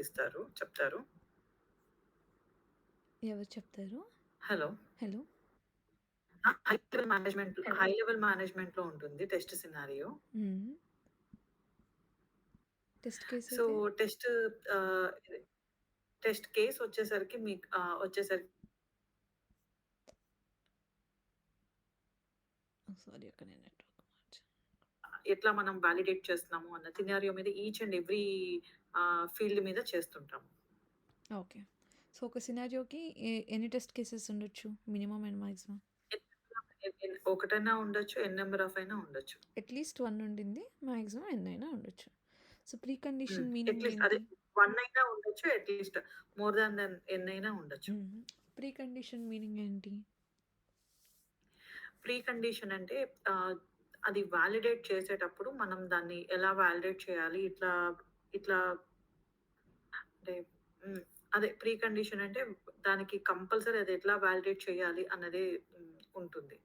చెప్తారు. ఎవరు చెప్తారు? హలో! హలో. హై లెవెల్ మేనేజ్‌మెంట్‌లో ఉంటుంది టెస్ట్ సినారియో. హ్మ్. టెస్ట్ కేస్ సో, అయితే? టెస్ట్ ఇది టెస్ట్ కేస్ వచ్చేసరికి మీకు వచ్చేసరికి సారీ అక్క, నేను నెట్‌వర్క్ మార్చాను. ఎట్లా మనం వాలిడేట్ చేస్తున్నాము అన్న సినారియో మీద ఈచ్ అండ్ ఎవ్రీ ఫీల్డ్ మీద చేస్తుంటాము. ఓకే. సో, ఒక సినారియోకి ఎన్ని టెస్ట్ కేసెస్ ఉండొచ్చు? Minimum and maximum? ఒకటైనా ఉండొచ్చు. ఎన్ నంబర్ ఆఫ్ అయినా ఉండొచ్చు. అట్‌లీస్ట్ 1 ఉండింది. మాక్సిమం ఎన్నైనా ఉండొచ్చు. So, pre condition meaning at least అదే ఏంటి? 1 అయినా ఉండొచ్చు. అట్‌లీస్ట్ మోర్ దాన్ ఎన్నైనా ఉండొచ్చు. ప్రీ కండిషన్ మీనింగ్ ఏంటి? ప్రీ కండిషన్ అంటే ఆహ్, అది వాలిడేట్ చేసేటప్పుడు మనం దాన్ని ఎలా వాలిడేట్ చేయాలి? ఇట్లా ఇట్లా అంటే హ్మ్. అదే ప్రీ కండిషన్ అంటే దానికి కంపల్సరీ అది ఎట్లా వాలిడేట్ చేయాలి అన్నదే ఉంటుంది.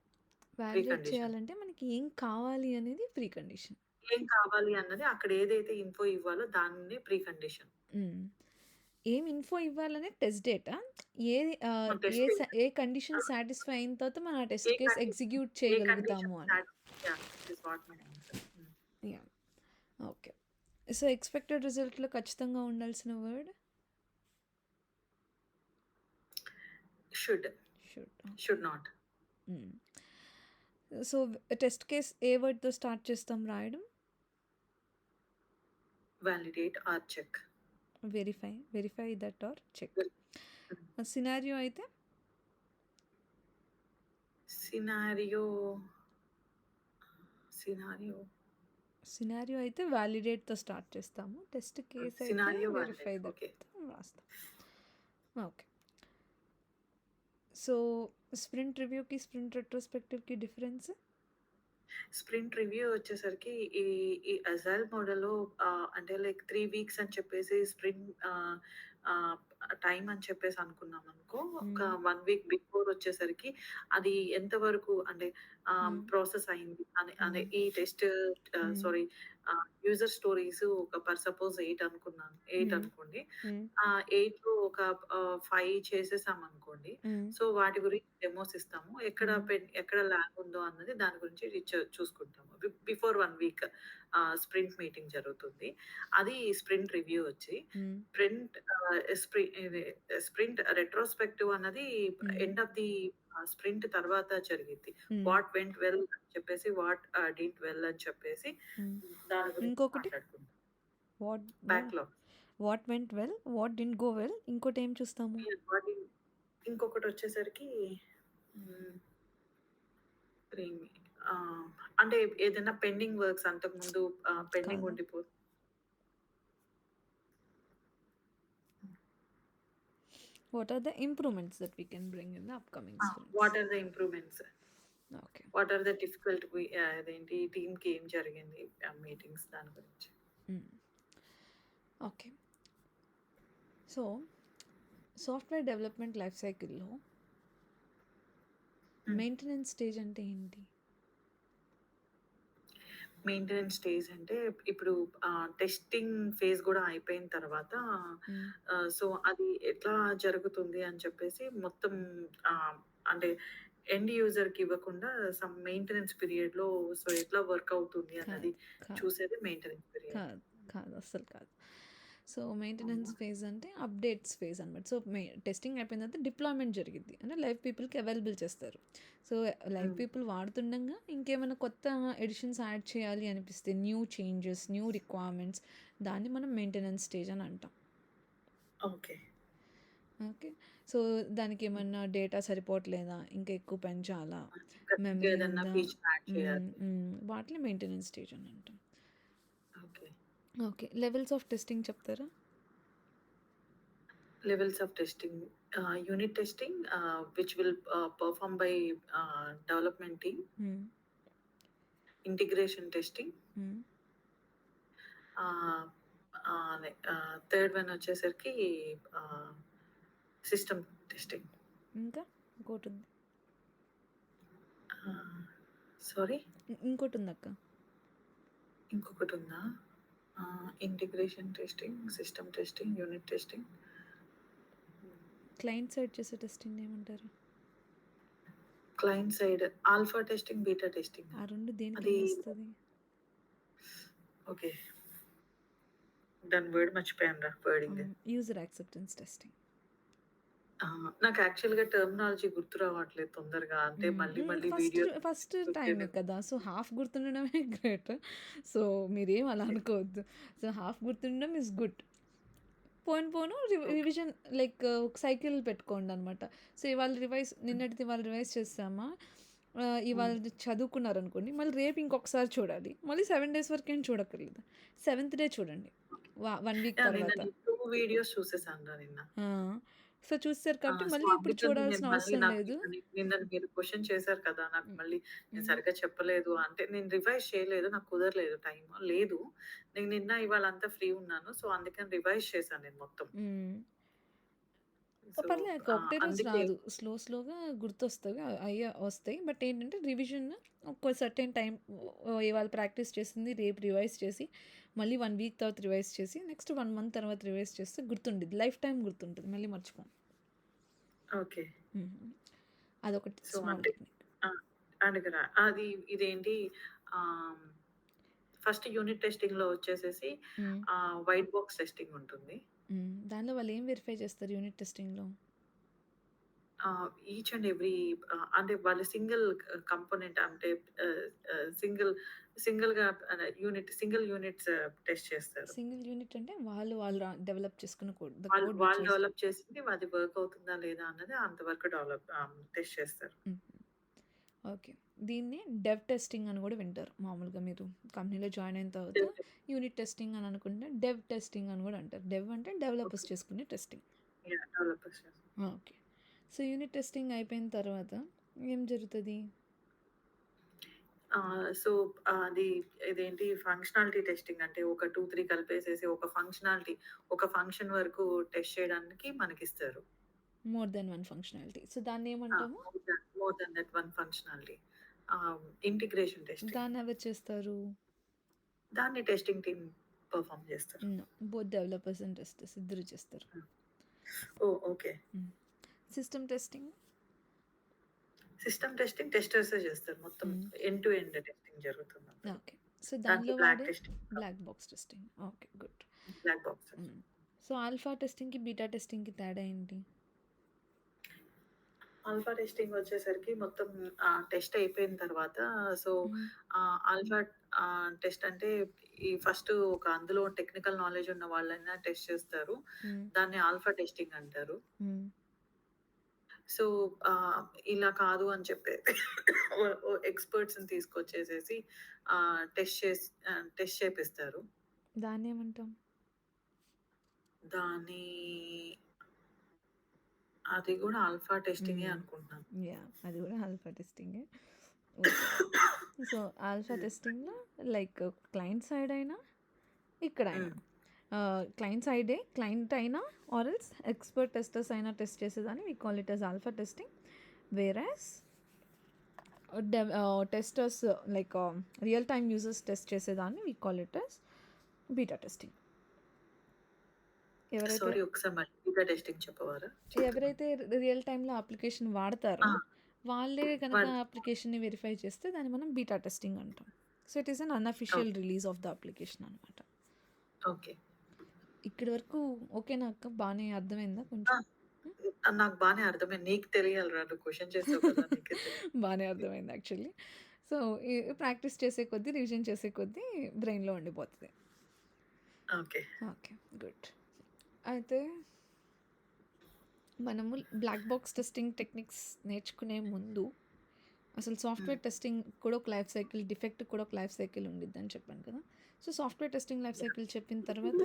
Pre validate condition. చేయాలంటే మనకి ఏం కావాలి అనేది ప్రీ కండిషన్. ఏం కావాలి అన్నది అక్కడ ఏదైతే ఇన్ఫో ఇవ్వాలో దాన్నే ప్రీ కండిషన్. హ్మ్. ఏం ఇన్ఫో ఇవ్వాలనే టెస్ట్ డేటా? ఏది టెస్ట్ ఏ కండిషన్ సాటిస్ఫై అయిన తర్వాత మనం ఆ ఏ టెస్ట్ కేస్ కండిషన్ ఎగ్జిక్యూట్ ఏ కండిషన్ చేయగలుగుతాము అని. Yeah! This is what my answer. Yeah! Okay. So, expected రిజల్ట్‌లో ఖచ్చితంగా ఉండాల్సిన word? Should. Should. Okay. Should not. Hmm. So, test case ఏ వర్డ్‌తో స్టార్ట్ చేస్తాం రాయడం? Validate or check. Verify that or check. Scenario అయితే? సినారియో సినారియో సినారియో అయితే వాలిడేట్‌తో స్టార్ట్ చేస్తాము. టెస్ట్ కేస్ అయితే scenario verify validate. That okay. రాస్తాం. ఓకే. సో, స్ప్రింట్ రివ్యూకి, స్ప్రింట్ రెట్రోస్పెక్టివ్‌కి డిఫరెన్స్? స్ప్రింట్ రివ్యూ వచ్చేసరికి ఈ ఈ అజైల్ మోడల్‌లో అంటే లైక్ 3 వీక్స్ అని చెప్పేసి స్ప్రింట్ ఆహ్, టైమ్ అని చెప్పేసి అనుకున్నామనుకో, ఒక హ్మ్. 1 వీక్ బిఫోర్ వచ్చేసరికి అది ఎంతవరకు అంటే హ్మ్. ప్రాసెస్ అయింది అని అనే హ్మ్. ఈ టెస్ట్ హ్మ్. సారీ యూజర్ స్టోరీస్ ఒక సపోజ్ 8 అనుకున్నాను. 8 హ్మ్. అనుకోండి. హ్మ్. 8లో ఒక 5 చేసేసామనుకోండి. హ్మ్. సో, వాటి గురించి డెమోస్ ఇస్తాము. హ్మ్. ఎక్కడ ల్యాగ్ ఉందో అన్నది దాని గురించి చూసుకుంటాము. బిఫోర్ 1 వీక్ స్ప్రింట్ మీటింగ్ జరుగుతుంది. అది స్ప్రింట్ రివ్యూ వచ్చి, హ్మ్. స్ప్రింట్ ఆహ్, స్ప్రి ఇది స్ప్రింట్ రెట్రోస్పెక్టివ్ అన్నది హ్మ్. ఎండ్ ఆఫ్ ది స్ప్రింట్ తర్వాత జరిగిద్ది. హ్మ్. వాట్ వెంట్ వెల్ అని చెప్పేసి, వాట్ డిడ్ంట్ వెల్ అని చెప్పేసి హ్మ్. దాని గురించి ఇంకొకటి? మాట్లాడుకుంటాం. What was backlog. What went well, what didn't go well, ఇంకోటేం చూస్తాము? వాటి ఇంకొకటొచ్చేసరికి హ్మ్. ప్రీమి ఆహ్, అంటే ఏదైనా పెండింగ్ వర్క్స్ అంతకుముందు పెండింగ్ కాదా? ఉండిపో what are the improvements that we can bring in the upcoming sprints? What are the improvements? Okay. What are the difficult అదేంటి టీమ్‌కి ఏం జరిగింది మీటింగ్స్ దాని గురించి. Hmm. Okay. So, software development life సైకిల్‌లో హ్మ్. మెయింటెనెన్స్ స్టేజ్ అంటే ఏంటి? Maintenance stage అంటే ఇప్పుడు టెస్టింగ్ ఫేజ్ గూడా అయిపోయిన తర్వాత హ్మ్. సో, అది ఎట్లా జరుగుతుంది అని చెప్పేసి మొత్తం ఆహ్, అంటే ఎండ్ యూజర్‌కి ఇవ్వకుండా సమ్ మెయింటెనెన్స్ పీరియడ్‌లో సో, ఎట్లా వర్క్ అవుతుంది అన్నది కాదు. కాదు. చూసేది మెయింటెనెన్స్ పీరియడ్. కాదు. కాదు. అస్సలు కాదు. సో, మెయింటెనెన్స్ అవునా? ఫేజ్ అంటే అప్డేట్స్ ఫేజ్ అనమాట. సో, టెస్టింగ్ అయిపోయిన తర్వాత డిప్లాయ్‌మెంట్ జరిగిద్ది. అంటే లైవ్ పీపుల్‌కి అవైలబుల్ చేస్తారు. సో, లైవ్ హ్మ్. పీపుల్ వాడుతుండంగా ఇంకేమైనా కొత్త ఎడిషన్స్ యాడ్ చేయాలి అనిపిస్తే న్యూ చేంజెస్, న్యూ రిక్వైర్మెంట్స్, దాన్ని మనం మెయింటెనెన్స్ స్టేజ్ అని అంటాం. ఓకే. ఓకే. సో, దానికేమన్నా డేటా సరిపోవట్లేదా? ఇంకా ఎక్కువ పెంచాలా? ఇంకా మెమరీ ఏదన్నా ఉందా? ఫీచర్ యాడ్ చేయాలి. వాటిని మెయింటెనెన్స్ స్టేజ్ అని అంటాం. Okay. Okay. Levels of testing చెప్తారా? Levels of testing unit testing which will perform by development team. Hmm. Integration testing. Hmm. Ah, third one వచ్చేసరికి ఆహ్, సిస్టమ్ టెస్టింగ్. ఇంకా ఇంకోటుంది. ఆహ్, సారీ ఇంకోటుందక్క. ఇంకొకటుందా? Integration testing, system testing, unit testing. Client side చేసే testing ఏమంటారు? Client side alpha testing, beta testing. ఆ 2 అది దేనికిందొస్తది? ఓకే. దాని వర్డ్ మర్చిపోయానురా వర్డింగ్. User acceptance testing. నాకు యాక్చువల్‌గా టర్మినాలజీ గుర్తు రావట్లేదు తొందరగా. అంటే మళ్ళీ మళ్ళీ ఫస్ట్ వీడియో ఫస్ట్ టైమే చూసేదాన్ని. కదా! సో, హాఫ్ గుర్తుండడమే గ్రేట్. సో, మీరేం అలా అనుకోవద్దు. సో, హాఫ్ గుర్తుండడం ఈస్ గుడ్. పోను పోను ఓకే. రివిజన్ లైక్ ఒక సైకిల్ పెట్టుకోండనమాట. సో, ఇవాళ నిన్నటిది ఇవాళ రివైజ్ చేసామా, హ్మ్. ఇవాళది చదువుకున్నారనుకోండి, మళ్ళీ రేపు ఇంకొకసారి చూడాలి. మళ్ళీ 7 డేస్ వరకేం చూడక్కర్లేదు. సెవెంత్ డే చూడండి. 1 వీక్ నిన్న తర్వాత. నేను 2 వీడియోస్ చూసేసానురా నిన్న. ఆ! సో, చూసేసారు కాబట్టి సో, మళ్ళీ ఇప్పుడు అందుకని నేను చూడాల్సిన మళ్ళీ అవసరం నాకు లేదు. నిన్న మీరు క్వెషన్ చేశారు కదా! నాకు హ్మ్. మళ్ళీ నేను హ్మ్. సరిగ్గా చెప్పలేదు అంటే నేను రివైజ్ చేయలేదు. నాకు కుదరలేదు టైము. లేదు. నేను నిన్న ఇవాళ అంతా ఫ్రీ ఉన్నాను. సో, అందుకని రివైజ్ చేశాను నేను మొత్తం. హ్మ్. సో, పర్లేదు ఒకటే రోజు అందుకే రాదు. స్లోగా గుర్తొస్తవి. వస్తాయి. బట్ ఏంటంటే రివిజన్ ఒక సర్టెన్ టైమ్ ఇవాళ ప్రాక్టీస్ చేసింది రేపు రివైజ్ చేసి, మళ్ళీ 1 వీక్ తర్వాత రివైజ్ చేసి, నెక్స్ట్ 1 మంత్ తర్వాత రివైజ్ చేస్తే గుర్తుండిద్ది. లైఫ్ టైమ్ గుర్తుంటది. మళ్ళీ మర్చిపోం. ఓకే. అదొకటి సో, స్మాల్ అంటే టెక్నిక్. ఆ! అడుగురా. ఇదేంటి ఆహ్, ఫస్ట్ యూనిట్ టెస్టింగ్‌లో వచ్చేసేసి హ్మ్. వైట్ బాక్స్ టెస్టింగ్ ఉంటుంది. దానిలో వాళ్ళు ఏం వెరిఫై చేస్తారు యూనిట్ టెస్టింగ్‌లో? ఈచ్ అండ్ ఎవ్రీ అంటే వాళ్ళు సింగిల్ కంపోనెంట్ అంటే ఆహ్, ఆహ్, సింగిల్‌గా సింగిల్ యూనిట్స్ టెస్ట్ చేస్తారు. సింగిల్ యూనిట్ అంటే వాళ్ళు డెవలప్ చేసుకున్న కోడ్. ద వాళ్ళు కోడ్ విచ్ వాళ్ళు ఈస్ డెవలప్ చేసింది అది వర్క్ అవుతుందా లేదా అన్నది అంతవరకు టెస్ట్ చేస్తారు. హ్మ్. ఓకే. దీన్ని డెవ్ టెస్టింగ్ అని గూడా వింటారు. మామూలుగా మీరు కంపెనీలో జాయిన్ అయిన తర్వాత యూనిట్ టెస్టింగ్ అని అనుకుంటే డెవ్ టెస్టింగ్ అని గూడా అంటారు. డెవ్ అంటే డెవలపర్స్ ఓకే. చేసుకునే టెస్టింగ్. యాహ్! డెవలపర్స్ చేస్తారు. ఓకే. సో, యూనిట్ టెస్టింగ్ అయిపోయిన తర్వాత ఏం జరుగుతది? సో, అది ఇదేంటి ఫంక్షనాలిటీ టెస్టింగ్ అంటే ఒక 2, 3 కలిపేసేసి ఒక ఫంక్షన్ వరకు టెస్ట్ చేయడానికి మనకిస్తారు. More then one functionality. So, ఆ! దాన్నేమంటాము? More than that one functionality. Integration testing. దాన్నెవరు చేస్తారు? దాన్ని టెస్టింగ్ టీమ్ పెర్ఫార్మ్ చేస్తారు. No. Both developers and testers ఇద్దరు చేస్తారు. Hmm. Okay. Hmm. System testing? System testing టెస్టర్సే చేస్తారు. మొత్తం హ్మ్. ఎండ్ టు ఎండ్ టెస్టింగ్ జరుగుతుంది అందులో. ఓకే. సో, దానికి దానిలో బ్లాక్ వాడే testing, black box testing. Okay. Good. Black box. Hmm. So, alpha టెస్టింగ్‌కి, బీటా టెస్టింగ్‌కి తేడా ఏంటి? ఆల్ఫా టెస్టింగ్ వచ్చేసరికి మొత్తం టెస్ట్ అయిపోయిన తర్వాత సో, హ్మ్. ఆల్ఫా టెస్ట్ అంటే ఫస్ట్ అందులో టెక్నికల్ నాలెడ్జ్ ఉన్న వాళ్ళైనా టెస్ట్ చేస్తారు. హ్మ్. దాన్ని ఆల్ఫా టెస్టింగ్ అంటారు. హ్మ్. సో, ఇలా కాదు అని చెప్పి ఓ ఓ ఎక్స్‌పర్ట్స్‌ని తీసుకొచ్చేసేసి టెస్ట్ చేపిస్తారు. దాన్నేమంటాం? దాన్ని అది గూడా ఆల్ఫా టెస్టింగే హ్మ్. అనుకుంటున్నాను. అది గూడా ఆల్ఫా టెస్టింగే. ఓకే. సో, ఆల్ఫా హ్మ్. టెస్టింగ్‌లో లైక్ క్లయింట్ సైడ్ అయినా, ఇక్కడైనా హ్మ్. క్లయింట్ అయినా ఆర్ ఎల్స్ ఎక్స్‌పర్ట్ టెస్టర్స్ అయినా టెస్ట్ చేసేదాన్ని we call it as alpha testing. Whereas testers like real time users test చేసేదాన్ని we call it as beta testing. ఎవరైతే sorry ఒకసారి మళ్ళీ బీటా టెస్టింగ్ చెప్పవారా? చెప్తున్నాను. ఎవరైతే రియల్ టైమ్‌లో అప్లికేషన్ ఆ! వాడతారో, వాళ్ళే గనక వాళ్ళు అప్లికేషన్‌ని వెరిఫై చేస్తే దాన్ని మనం బీటా టెస్టింగ్ అంటాం. So, it is an unofficial okay. Release of the application అనమాట. ఓకే. ఇక్కడి వరకు ఓకేనా అక్క? బానే అర్థమైందా ఆ! కొంచెం? హ్మ్. నాకు బానే అర్థమైంది. నీకు తెలియాలిరా నువ్వు క్వెషన్ చేసావు కదా! నీకే తెలియాలి. బానే అర్థమైంది యాక్చువల్లీ. సో, ప్రాక్టీస్ చేసే కొద్దీ, రివిజన్ చేసే కొద్దీ బ్రెయిన్‌లో ఉండిపోతది. ఓకే. ఓకే. గుడ్. అయితే మనము బ్లాక్ బాక్స్ టెస్టింగ్ టెక్నిక్స్ నేర్చుకునే ముందు అసలు హ్మ్. సాఫ్ట్‌వేర్ టెస్టింగ్ కూడా ఒక లైఫ్ సైకిల్, డిఫెక్ట్ కూడా ఒక లైఫ్ సైకిల్ ఉండిద్దని చెప్పాను కదా! So, software testing life yeah! Cycle చెప్పిన తర్వాత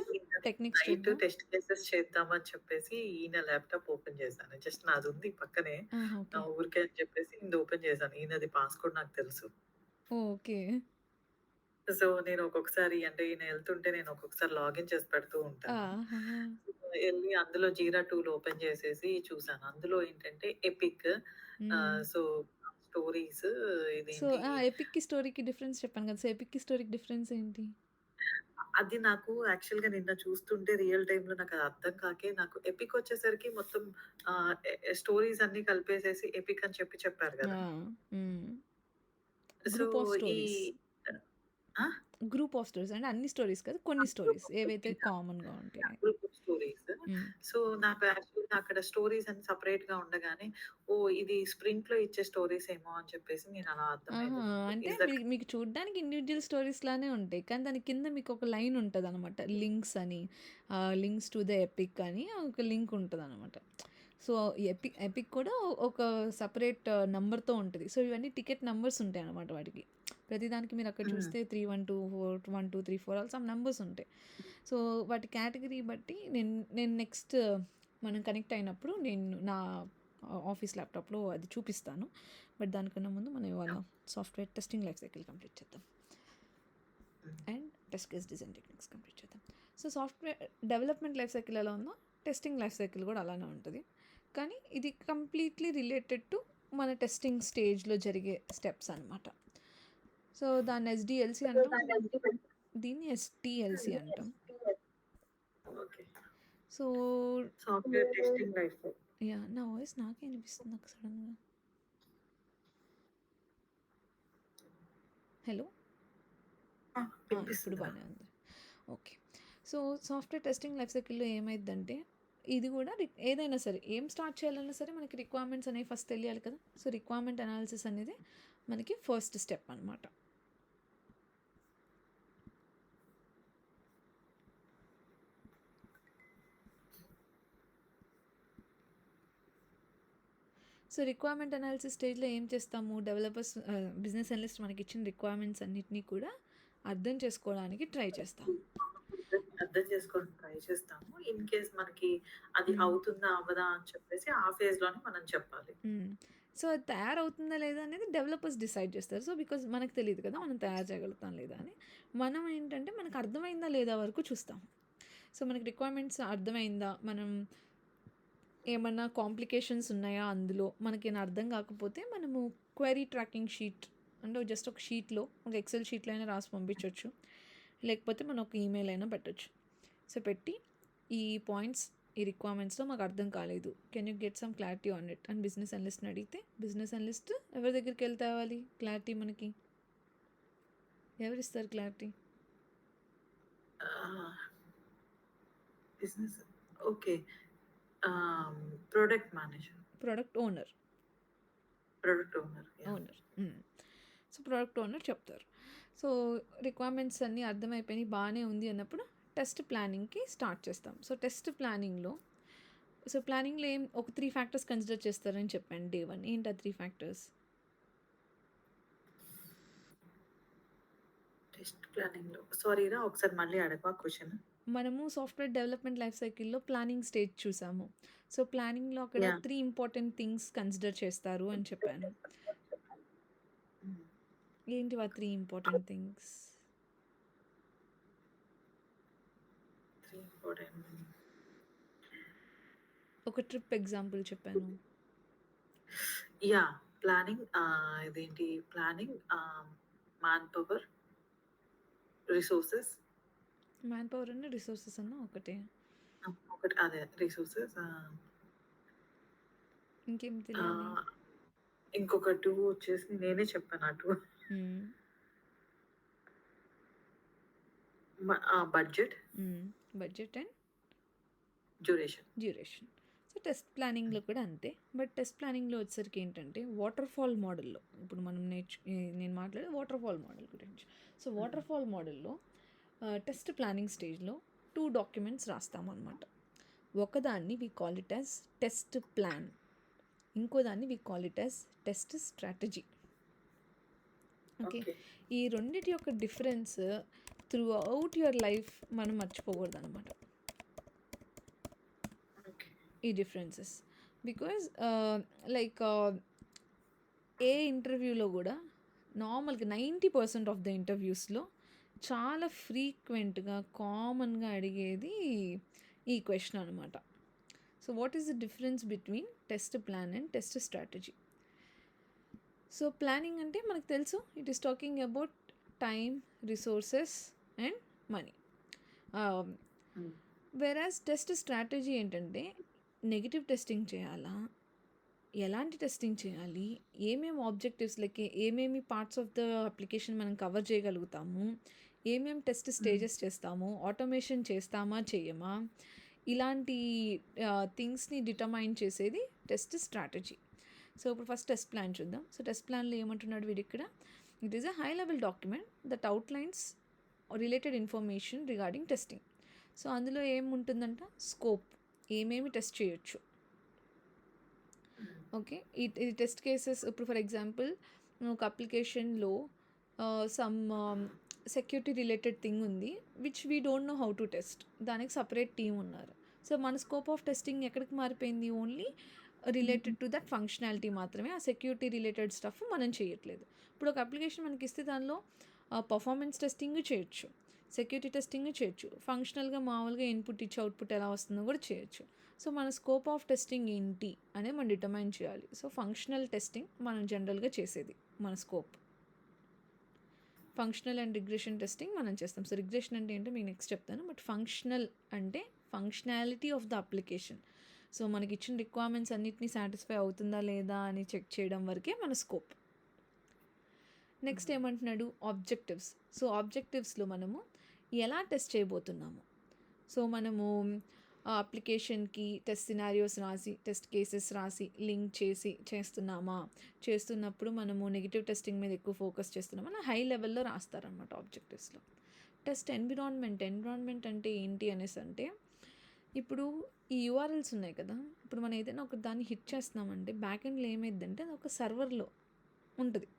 టెక్నిక్స్ నైట్ చూద్దాం. టెస్ట్ కేసెస్ చేద్దామని చెప్పేసి ఈయన ల్యాప్‌టాప్ ఓపెన్ చేశాను. జస్ట్ నాదుంది పక్కనే. ఆహా! ఓకే. ఊరికే అని చెప్పేసి ఈయనది ఓపెన్ చేశాను. ఈయనది పాస్‌కోడ్ నాకు తెలుసు. ఓకే. సో, నేను ఒక్కొక్కసారి అంటే ఈయన ఎళ్తుంటే నేను ఒక్కొక్కసారి లాగిన్ చేసి పెడుతూ ఉంటాను. ఆహాహా! ఎళ్లి అందులో జీరా టూల్ ఓపెన్ చేసేసి చూసాను. అందులో ఏంటంటే ఎపిక్ హ్మ్. సో, స్టోరీస్ సో, ఇదేంటి ఎపిక్‌కి, స్టోరీకి డిఫరెన్స్ చెప్పాను కదా! సో, ఎపిక్‌కి, స్టోరీకి డిఫరెన్స్ ఏంటి? అది నాకు యాక్చువల్‌గా నిన్న చూస్తుంటే రియల్ టైమ్‌లో నాకది అర్థం కాకే నాకు ఎపిక్ వచ్చేసరికి మొత్తం స్టోరీస్ అన్నీ కలిపేసేసి ఎపిక్ అని చెప్పారు ఆ! గదా! హ్మ్. సో, గ్రూప్ ఆఫ్ ఈ స్టోరీస్. ఆ! గ్రూప్ ఆఫ్ స్టోరీస్ అంటే అన్ని స్టోరీస్ కాదు. కొన్ని స్టోరీస్ ఏవైతే కామన్‌గా ఉంటాయి. Group of stories. హ్మ్. సో, నాకు యాక్చువల్‌గా అక్కడ స్టోరీస్ అని సెపరేట్‌గా ఉండగానే, ఓహ్! ఇది స్ప్రింట్‌లో ఇచ్చే స్టోరీస్ ఏమో అని చెప్పేసి నేను అలా ఆహా! అర్థమైంది నాకు. అంటే ఈస్ దట్ మీకు చూడ్డానికి ఇండివిడ్యువల్ స్టోరీస్ లానే ఉంటాయి. కానీ దాని కింద మీకొక లైన్ ఉంటదనమాట. లింక్స్ అని. లింక్స్ టు ద ఎపిక్ అని ఒక లింక్ ఉంటదనమాట. సో, ఎపిక్ కూడా ఒక సెపరేట్ నంబర్‌తో ఉంటది. సో, ఇవన్నీ టికెట్ నంబర్స్ ఉంటాయనమాట వాటికి. ప్రతిదానికి మీరు అక్కడ హ్మ్. చూస్తే 312, 1, 2, 3, 4 సమ్ నంబర్స్ ఉంటాయి. సో, వాటి కేటగిరీ బట్టి నేను నెక్స్ట్ మనం కనెక్ట్ అయినప్పుడు నేను నా ఆఫీస్ ల్యాప్‌టాప్‌లో అది చూపిస్తాను. బట్ దానికన్నా ముందు మనం ఇవాళ software testing life cycle complete చేద్దాం. Hmm. And test case design techniques complete చేద్దాం. So, software development life cycle ఎలా ఉందో టెస్టింగ్ లైఫ్ సైకిల్ కూడా అలానే ఉంటది. కానీ ఇది కంప్లీట్‌లీ రిలేటెడ్ టు మన టెస్టింగ్ స్టేజ్‌లో జరిగే స్టెప్స్ అనమాట. సో, దాన్ని ఎస్‌డిఎల్‌సి అంటాం. దీన్ని ఎస్‌టిఎల్‌సి అంటాం. Okay. So, software testing life cycle. Yeah! నా వాయిస్ నాకే వినిపిస్తుంది నాకు సడెన్‌గా. హలో! ఇప్పుడు వినిపిస్తుందా? బానే ఉంది. Okay. So, software testing life సైకిల్‌లో ఏమైద్దంటే, ఇది గూడా ఏదైనా సరే, ఏం స్టార్ట్ చేయాలన్నా సరే మనకి రిక్వైర్మెంట్స్ అనేవి ఫస్ట్ తెలియాలి కదా! సో, రిక్వైర్మెంట్ అనాలిసిస్ అనేది మనకి ఫస్ట్ స్టెప్ అనమాట. సో, రిక్వైర్మెంట్ అనాలిసిస్ స్టేజ్‌లో ఏం చేస్తాము, బిజినెస్ అనలిస్ట్ మనకిచ్చిన రిక్వైర్మెంట్స్ అన్నిటిని కూడా అర్థం చేసుకోవడానికి ట్రై చేస్తాము. అర్థం చేసుకోవడానికి ట్రై చేస్తాము. ఇన్ కేస్ మనకి అది హ్మ్. అవుతుందా? అవ్వదా? అని చెప్పేసి ఆ ఫేజ్‌లోనే మనం చెప్పాలి. హ్మ్. సో, అది తయారవుతుందా లేదా అనేది డెవలపర్స్ డిసైడ్ చేస్తారు. సో, బికాజ్ మనకు తెలీదు కదా! మనం తయారు చేయగలుగుతాం లేదా అని. మనం ఏంటంటే మనకు అర్థమైందా లేదా వరకు చూస్తాం. సో, మనకి రిక్వైర్మెంట్స్ అర్థమైందా? మనం ఏమన్నా కాంప్లికేషన్స్ ఉన్నాయా అందులో? మనకేమైనా అర్థం కాకపోతే మనము క్వెరీ ట్రాకింగ్ షీట్ అంటే జస్ట్ ఒక షీట్‌లో ఒక ఎక్సెల్ షీట్‌లో అయినా రాసి పంపించొచ్చు. లేకపోతే మనం ఒక ఈమెయిల్ అయినా పెట్టొచ్చు. సో, పెట్టి ఈ పాయింట్స్ ఈ రిక్వైర్మెంట్స్‌లో మాకు అర్థం కాలేదు. Can you get some clarity on it అని బిజినెస్ అనలిస్ట్‌ని అడిగితే బిజినెస్ అనలిస్ట్ ఎవరి దగ్గరికెళ్ళి తేవాలి క్లారిటీ మనకి? ఎవరిస్తారు క్లారిటీ? ఆహ్, బిజినెస్ ఓకే. ఆహ్, product manager, product owner. Product owner. Yeah! Owner. హ్మ్. సో, ప్రొడక్ట్ ఓనర్ చెప్తారు. సో, రిక్వైర్మెంట్స్ అన్నీ అర్థమైపోయినాయి బానే ఉంది అన్నప్పుడు టెస్ట్ ప్లానింగ్‌కి స్టార్ట్ చేస్తాం. సో, ప్లానింగ్‌లో ఒక 3 ఫ్యాక్టర్స్ కన్సిడర్ చేస్తారని చెప్పాను డే 1. ఏంటి ఆ 3 ఫ్యాక్టర్స్? టెస్ట్ ప్లానింగ్‌లో సారీరా ఒకసారి మళ్ళీ అడగవా క్వెషన్? మనము సాఫ్ట్‌వేర్ డెవలప్‌మెంట్ లైఫ్ సైకిల్‌లో ప్లానింగ్ స్టేజ్ చూసాము. సో, ప్లానింగ్‌లో అక్కడ యాహ్! 3 ఇంపార్టెంట్ థింగ్స్ కన్సిడర్ చేస్తారు అని చెప్పాను. హ్మ్. ఏంటివి ఆ 3 ఇంపార్టెంట్ థింగ్స్? 3 ఇంపార్టెంట్. ఒక ట్రిప్ ఎగ్జాంపుల్ చెప్పాను. యాహ్! ప్లానింగ్ ఇదేంటి planning man power, resources. Man power అన్నా, రిసోర్సెస్ అన్నా ఒకటే. ఒకటి అదే రిసోర్సెస్. ఇంకేం తెలియాలి? ఆహ్, ఇంకొక 2 వచ్చేసి నేనే చెప్పాను ఆ 2. హ్మ్. బడ్జెట్, హ్మ్. Budget and duration. Duration. So, test ప్లానింగ్‌లో కూడా అంతే. బట్ టెస్ట్ ప్లానింగ్‌లో వచ్చేసరికి ఏంటంటే వాటర్ ఫాల్ మోడల్‌లో ఇప్పుడు మనం నేను మాట్లాడేది వాటర్ ఫాల్ మోడల్ గురించి. So, hmm. వాటర్ ఫాల్ మోడల్‌లో టెస్ట్ ప్లానింగ్ స్టేజ్‌లో 2 డాక్యుమెంట్స్ రాస్తామన్నమాట. ఒకదాన్ని we call it as test plan. ఇంకో దాన్ని we call it as test strategy. Okay. Okay. ఈ రెండిటి యొక్క difference throughout your life మనం మర్చిపోకూడదనమాట. ఓకే. ఈ డిఫరెన్సెస్. బికాజ్ లైక్ ఏ ఇంటర్వ్యూలో కూడా నార్మల్గా 90% ఆఫ్ ద ఇంటర్వ్యూస్లో చాలా ఫ్రీక్వెంట్గా కామన్గా అడిగేది ఈ క్వశ్చన్ అనమాట. So what is the difference between test plan and test strategy? So planning అంటే మనకు తెలుసు it is talking about time, resources and money. హ్మ్. వెరాజ్ టెస్ట్ స్ట్రాటజీ ఏంటంటే నెగిటివ్ టెస్టింగ్ చేయాలా, ఎలాంటి టెస్టింగ్ చేయాలి, ఏమేమి ఆబ్జెక్టివ్స్ లైక్ ఏమేమి పార్ట్స్ ఆఫ్ ద అప్లికేషన్ మనం కవర్ చేయగలుగుతాము, ఏమేమి టెస్ట్ హ్మ్. స్టేజెస్ చేస్తాము, ఆటోమేషన్ చేస్తామా చేయమా, ఇలాంటి థింగ్స్ని డిటర్మైన్ చేసేది టెస్ట్ స్ట్రాటజీ. సో ఇప్పుడు ఫస్ట్ టెస్ట్ ప్లాన్ చూద్దాం. సో టెస్ట్ ప్లాన్లో ఏమంటున్నాడు వీడు ఇక్కడ, it is a high level document that outlines related information regarding testing. So అందులో ఏముంటుందంట, స్కోప్, ఏమేమి టెస్ట్ చేయొచ్చు. హ్మ్. ఓకే, ఈ టెస్ట్ కేసెస్ ఇప్పుడు ఫర్ ఎగ్జాంపుల్ ఒక అప్లికేషన్లో సమ్ సెక్యూరిటీ రిలేటెడ్ థింగ్ ఉంది which we don't know how to test, దానికి సపరేట్ టీమ్ ఉన్నారు. సో మన స్కోప్ ఆఫ్ టెస్టింగ్ ఎక్కడికి మారిపోయింది, only related to that functionality మాత్రమే, ఆ సెక్యూరిటీ రిలేటెడ్ స్టఫ్ మనం చేయట్లేదు. ఇప్పుడు ఒక అప్లికేషన్ మనకి ఇస్తే దానిలో పర్ఫార్మెన్స్ టెస్టింగ్ చేయొచ్చు, సెక్యూరిటీ టెస్టింగ్ చేయొచ్చు, ఫంక్షనల్గా మామూలుగా ఇన్పుట్ ఇచ్చి అవుట్పుట్ ఎలా వస్తుందో కూడా చేయొచ్చు. సో మన స్కోప్ ఆఫ్ టెస్టింగ్ ఏంటి అనేది మనం డిటర్మైన్ చేయాలి. సో ఫంక్షనల్ టెస్టింగ్ మనం జనరల్గా చేసేది మన scope. Functional and regression testing మనం చేస్తాం. సో రిగ్రెషన్ అంటే ఏంటో మీకు నెక్స్ట్ చెప్తాను, బట్ ఫంక్షనల్ అంటే functionality of the application. So మనకి ఇచ్చిన రిక్వైర్మెంట్స్ అన్నిటినీ సాటిస్ఫై అవుతుందా లేదా అని చెక్ చేయడం వరకే మన స్కోప్. నెక్స్ట్ ఏమంటున్నాడు, ఆబ్జెక్టివ్స్. సో ఆబ్జెక్టివ్స్లో మనము ఎలా టెస్ట్ చేయబోతున్నాము. సో మనము అప్లికేషన్కి టెస్ట్ సినారియోస్ రాసి, టెస్ట్ కేసెస్ రాసి, లింక్ చేసి చేస్తున్నామా, చేస్తున్నప్పుడు మనము నెగిటివ్ టెస్టింగ్ మీద ఎక్కువ ఫోకస్ చేస్తున్నామా అని హై లెవెల్లో రాస్తారనమాట ఆబ్జెక్టివ్స్లో. టెస్ట్ ఎన్విరాన్మెంట్ అంటే ఏంటి అనేసి అంటే, ఇప్పుడు ఈ యూఆర్ఎల్స్ ఉన్నాయి కదా, ఇప్పుడు మనం ఏదైనా ఒక దాన్ని హిట్ చేస్తున్నామంటే బ్యాక్ ఎండ్లో ఏమైందంటే అది ఒక సర్వర్లో ఉంటుంది.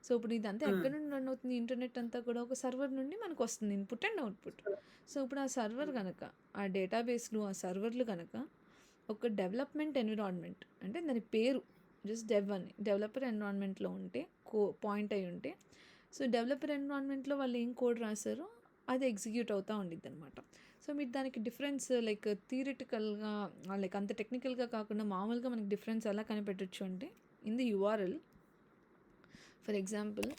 సో ఇప్పుడు ఇదంతా ఎక్కడి నుండి రన్ అవుతుంది, ఇంటర్నెట్ అంతా కూడా ఒక సర్వర్ నుండి మనకు వస్తుంది ఇన్పుట్ అండ్ అవుట్పుట్. సో ఇప్పుడు ఆ సర్వర్ కనుక, ఆ డేటాబేస్లు, ఆ సర్వర్లు కనుక ఒక డెవలప్మెంట్ ఎన్విరాన్మెంట్ అంటే దాని పేరు జస్ట్ డెవ్ అని డెవలపర్ ఎన్విరాన్మెంట్లో ఉంటే పాయింట్ అయి ఉంటే, సో డెవలపర్ ఎన్విరాన్మెంట్లో వాళ్ళు ఏం కోడ్ రాశారో అది ఎగ్జిక్యూట్ అవుతూ ఉండిద్ది అనమాట. సో మీరు దానికి డిఫరెన్స్ లైక్ థియరిటికల్గా లైక్ అంత టెక్నికల్గా కాకుండా మామూలుగా మనకి డిఫరెన్స్ ఎలా కనిపెట్టచ్చు అంటే, in the URL for example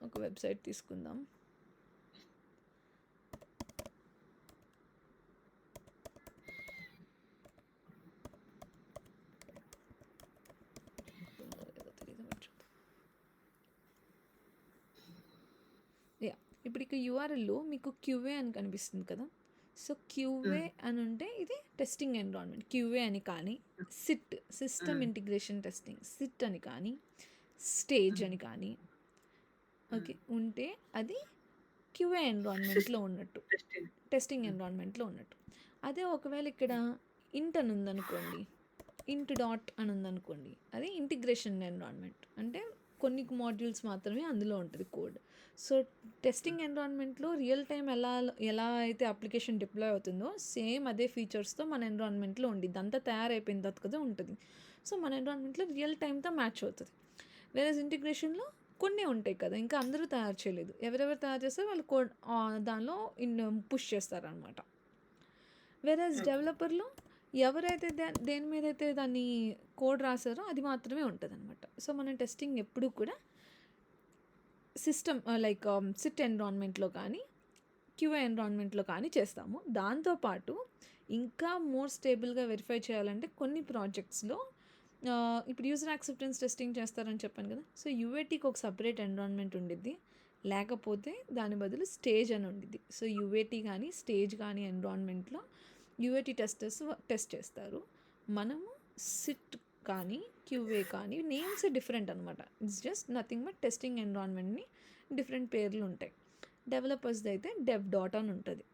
ఒక వెబ్సైట్ తీసుకుందాం. ఇప్పుడు ఇక యూఆర్ఎల్లో మీకు క్యూఏ అని కనిపిస్తుంది కదా. సో క్యూఏ అని ఉంటే ఇది టెస్టింగ్ ఎన్విరాన్మెంట్, క్యూఏ అని కానీ, SIT system integration testing SIT అని కానీ, స్టేజ్ అని కానీ ఓకే ఉంటే అది క్యూఏ ఎన్విరాన్మెంట్లో ఉన్నట్టు, టెస్టింగ్ ఎన్విరాన్మెంట్లో ఉన్నట్టు. అదే ఒకవేళ ఇక్కడ ఇంట్ అని ఉందనుకోండి, ఇంట్ డాట్ అని ఉందనుకోండి, అది ఇంటిగ్రేషన్ ఎన్విరాన్మెంట్, అంటే కొన్ని మాడ్యూల్స్ మాత్రమే అందులో ఉంటుంది కోడ్. సో టెస్టింగ్ ఎన్విరాన్మెంట్లో రియల్ టైం ఎలా అయితే అప్లికేషన్ డిప్లాయ్ అవుతుందో సేమ్ అదే ఫీచర్స్తో మన ఎన్విరాన్మెంట్లో ఉండిద్ది, అంతా తయారైపోయిన తర్వాత కదా ఉంటుంది. సో మన ఎన్విరాన్మెంట్లో రియల్ టైంతో మ్యాచ్ అవుతుంది. వేరే ఇంటిగ్రేషన్లో కొన్ని ఉంటాయి కదా, ఇంకా అందరూ తయారు చేయలేదు, ఎవరెవరు తయారు చేస్తారో వాళ్ళు కోడ్ దానిలో పుష్ చేస్తారనమాట. వేరేస్ డెవలపర్లో ఎవరైతే దేని మీద అయితే దాన్ని కోడ్ రాసారో అది మాత్రమే ఉంటుంది అనమాట. సో మనం టెస్టింగ్ ఎప్పుడు కూడా సిస్టమ్ లైక్ సిట్ ఎన్విరాన్మెంట్లో కానీ క్యూఏ ఎన్విరాన్మెంట్లో కానీ చేస్తాము. దాంతోపాటు ఇంకా మోర్ స్టేబుల్గా వెరిఫై చేయాలంటే కొన్ని ప్రాజెక్ట్స్లో ఇప్పుడు యూజర్ యాక్సెప్టెన్స్ టెస్టింగ్ చేస్తారని చెప్పాను కదా. సో యూఏటీకి ఒక సపరేట్ ఎన్విరాన్మెంట్ ఉండిద్ది, లేకపోతే దాని బదులు స్టేజ్ అని ఉండిద్ది. సో యూఏటీ కానీ స్టేజ్ కానీ ఎన్విరాన్మెంట్లో యూఏటీ టెస్టర్స్ టెస్ట్ చేస్తారు. మనము సిట్ కానీ క్యూఏ కానీ నేమ్స్ డిఫరెంట్ అనమాట. It's just nothing but testing ఎన్విరాన్మెంట్ని డిఫరెంట్ పేర్లు ఉంటాయి. డెవలపర్స్ది అయితే డెవ్ డాట్ అని ఉంటుంది.